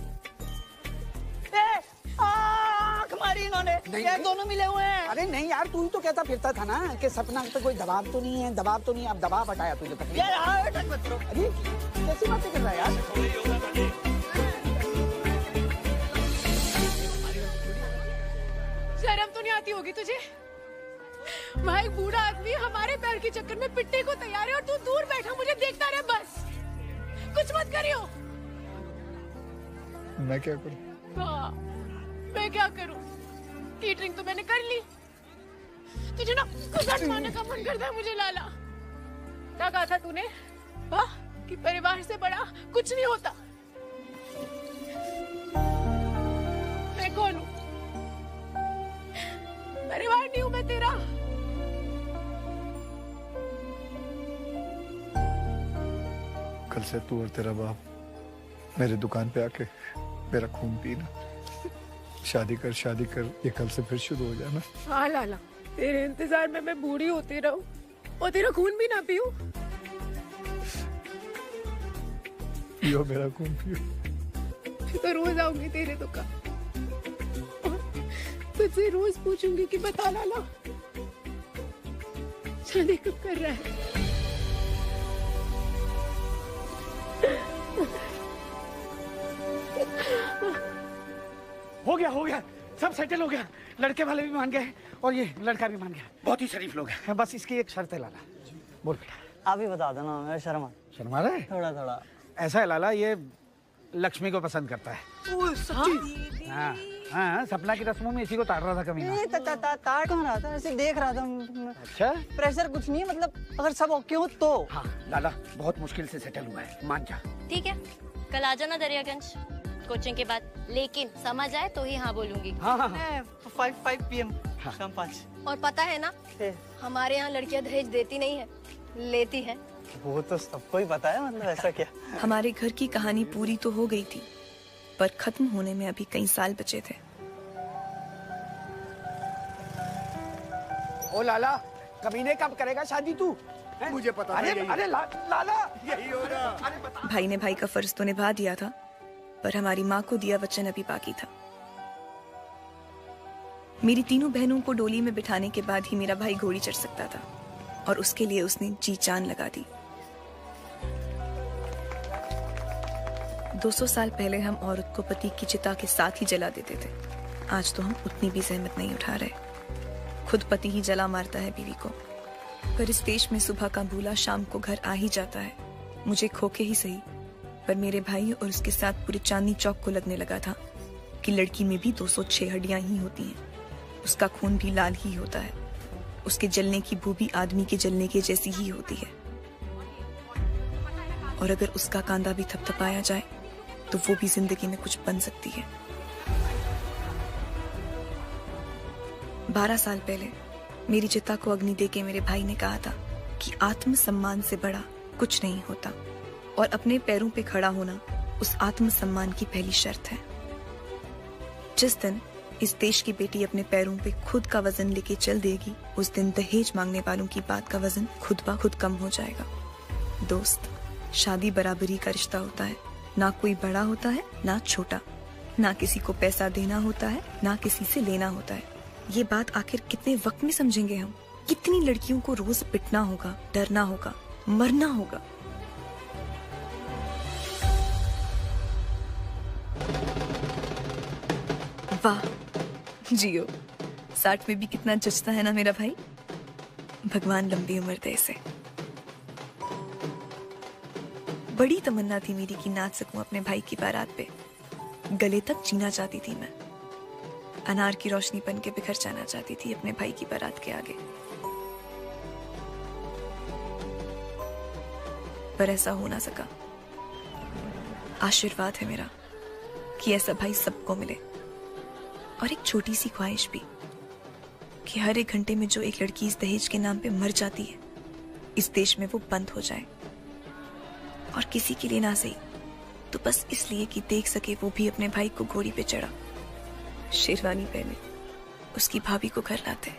आँख मारी इन्होंने। ये दोनों मिले हुए हैं। अरे नहीं यार, तू ही तो कहता फिरता था ना कि सपना पे कोई दबाव तो नहीं है, दबाव तो नहीं है। अब दबाव हटाया तुझे तक। यार अरे कैसी बातें कर रहा है यार। शर्म तो नहीं आती होगी तुझे? वहाँ एक बूढ़ा आदमी हमारे पैर के चक्कर में पिटने को तैयार है और तू दूर बैठा मुझे देखता रहे बस। कुछ मत करियो। मैं क्या करूं? हाँ, मैं क्या करूं? केटरिंग तो मैंने कर ली। तुझे ना कुछ मारने का मन करता है मुझे लाला। क्या कहा था तूने? वाह, कि परिवार से बड़ा कुछ नहीं होता। मैं कौन हूँ? परिवार नहीं हूँ मैं तेरा। कल से तू और तेरा बाप मेरे दुकान पे आके मेरा खून पीना। शादी कर, ये कल से फिर शुरू हो जाना। हाँ लाला, तेरे इंतजार में मैं बूढ़ी होती रहूं और तेरा खून भी ना पीऊं। पियो मेरा खून पियो। तो रोज आऊंगी तेरे दुकान, तुझसे रोज पूछूंगी कि बता लाला शादी कब कर रहा है? हो गया, सब सेटल हो गया। लड़के वाले भी मान गए और ये लड़का भी मान गया। बहुत ही शरीफ लोग हैं। बस इसकी एक शर्त है लाला। बोल बेटा। आप ही बता देना, मैं शर्मा रहा है थोड़ा। ऐसा है लाला, ये लक्ष्मी को पसंद करता है। ओह सच्ची? हाँ हाँ, सपना की रस्मों में इसी को ताड़ रहा था कमीना। ताड़ कहाँ रहा था, ऐसे देख रहा था। अच्छा, प्रेशर कुछ नहीं है, मतलब अगर सब ओके हो तो। हाँ लाला, बहुत मुश्किल से सेटल हुआ है, मान जा। ठीक है, कल आ जाना दरियागंज कोचिंग के बाद, लेकिन समझ आए तो ही हाँ बोलूंगी। हाँ। 5 PM शाम 5। और पता है ना, हमारे यहाँ लड़कियाँ दहेज देती नहीं है, लेती है। वो तो सबको ही पता है, मतलब ऐसा क्या। हमारे घर की कहानी पूरी तो हो गई थी, पर खत्म होने में अभी कई साल बचे थे। ओ लाला, कमीने कब करेगा शादी तू? मुझे पता अरे लाला यही होगा। भाई ने भाई का फर्ज तो निभा दिया था, पर हमारी माँ को दिया वचन अभी बाकी था। मेरी तीनों बहनों को डोली में बिठाने के बाद ही मेरा भाई घोड़ी चढ़ सकता था, और उसके लिए उसने जी जान लगा दी। 200 साल पहले हम औरत को पति की चिता के साथ ही जला देते थे। आज तो हम उतनी भी जहमत नहीं उठा रहे। खुद पति ही जला मारता है बीवी को। पर इस देश में सुबह का भूला शाम को घर आ ही जाता है। मुझे खोके ही सही, पर मेरे भाई और उसके साथ पूरे चांदनी चौक को लगने लगा था कि लड़की में भी 206 हड्डियां ही होती हैं। उसका खून भी लाल ही होता है। उसके जलने की बू भी आदमी के जलने के जैसी ही होती है। और अगर उसका कांधा भी थपथपाया जाए तो वो भी जिंदगी में कुछ बन सकती है। 12 साल पहले मेरी चिता को अग्नि देके मेरे भाई ने कहा था कि आत्मसम्मान से बड़ा कुछ नहीं होता और अपने पैरों पे खड़ा होना उस आत्मसम्मान की पहली शर्त है। जिस दिन इस देश की बेटी अपने पैरों पे खुद का वजन लेके चल देगी, उस दिन दहेज मांगने वालों की बात का वजन खुद ब खुद कम हो जाएगा। दोस्त, शादी बराबरी का रिश्ता होता है, ना कोई बड़ा होता है ना छोटा, ना किसी को पैसा देना होता है ना किसी से लेना होता है। ये बात आखिर कितने वक्त में समझेंगे हम? कितनी लड़कियों को रोज पिटना होगा, डरना होगा, मरना होगा। वाह, जियो। 60 में भी कितना जचता है ना मेरा भाई। भगवान लंबी उम्र दे इसे। बड़ी तमन्ना थी मेरी कि नाच सकूं अपने भाई की बारात पे। गले तक जीना चाहती थी मैं। अनार की रोशनी बन के बिखर जाना चाहती थी अपने भाई की बारात के आगे। पर ऐसा हो ना सका। आशीर्वाद है मेरा कि ऐसा भाई सबको मिले। और एक छोटी सी ख्वाहिश भी कि हर एक घंटे में जो एक लड़की इस दहेज के नाम पे मर जाती है, इस देश में वो बंद हो जाए। और किसी के लिए ना सही तो बस इसलिए कि देख सके वो भी अपने भाई को घोड़ी पे चढ़ा, शेरवानी पहने, उसकी भाभी को घर लाते।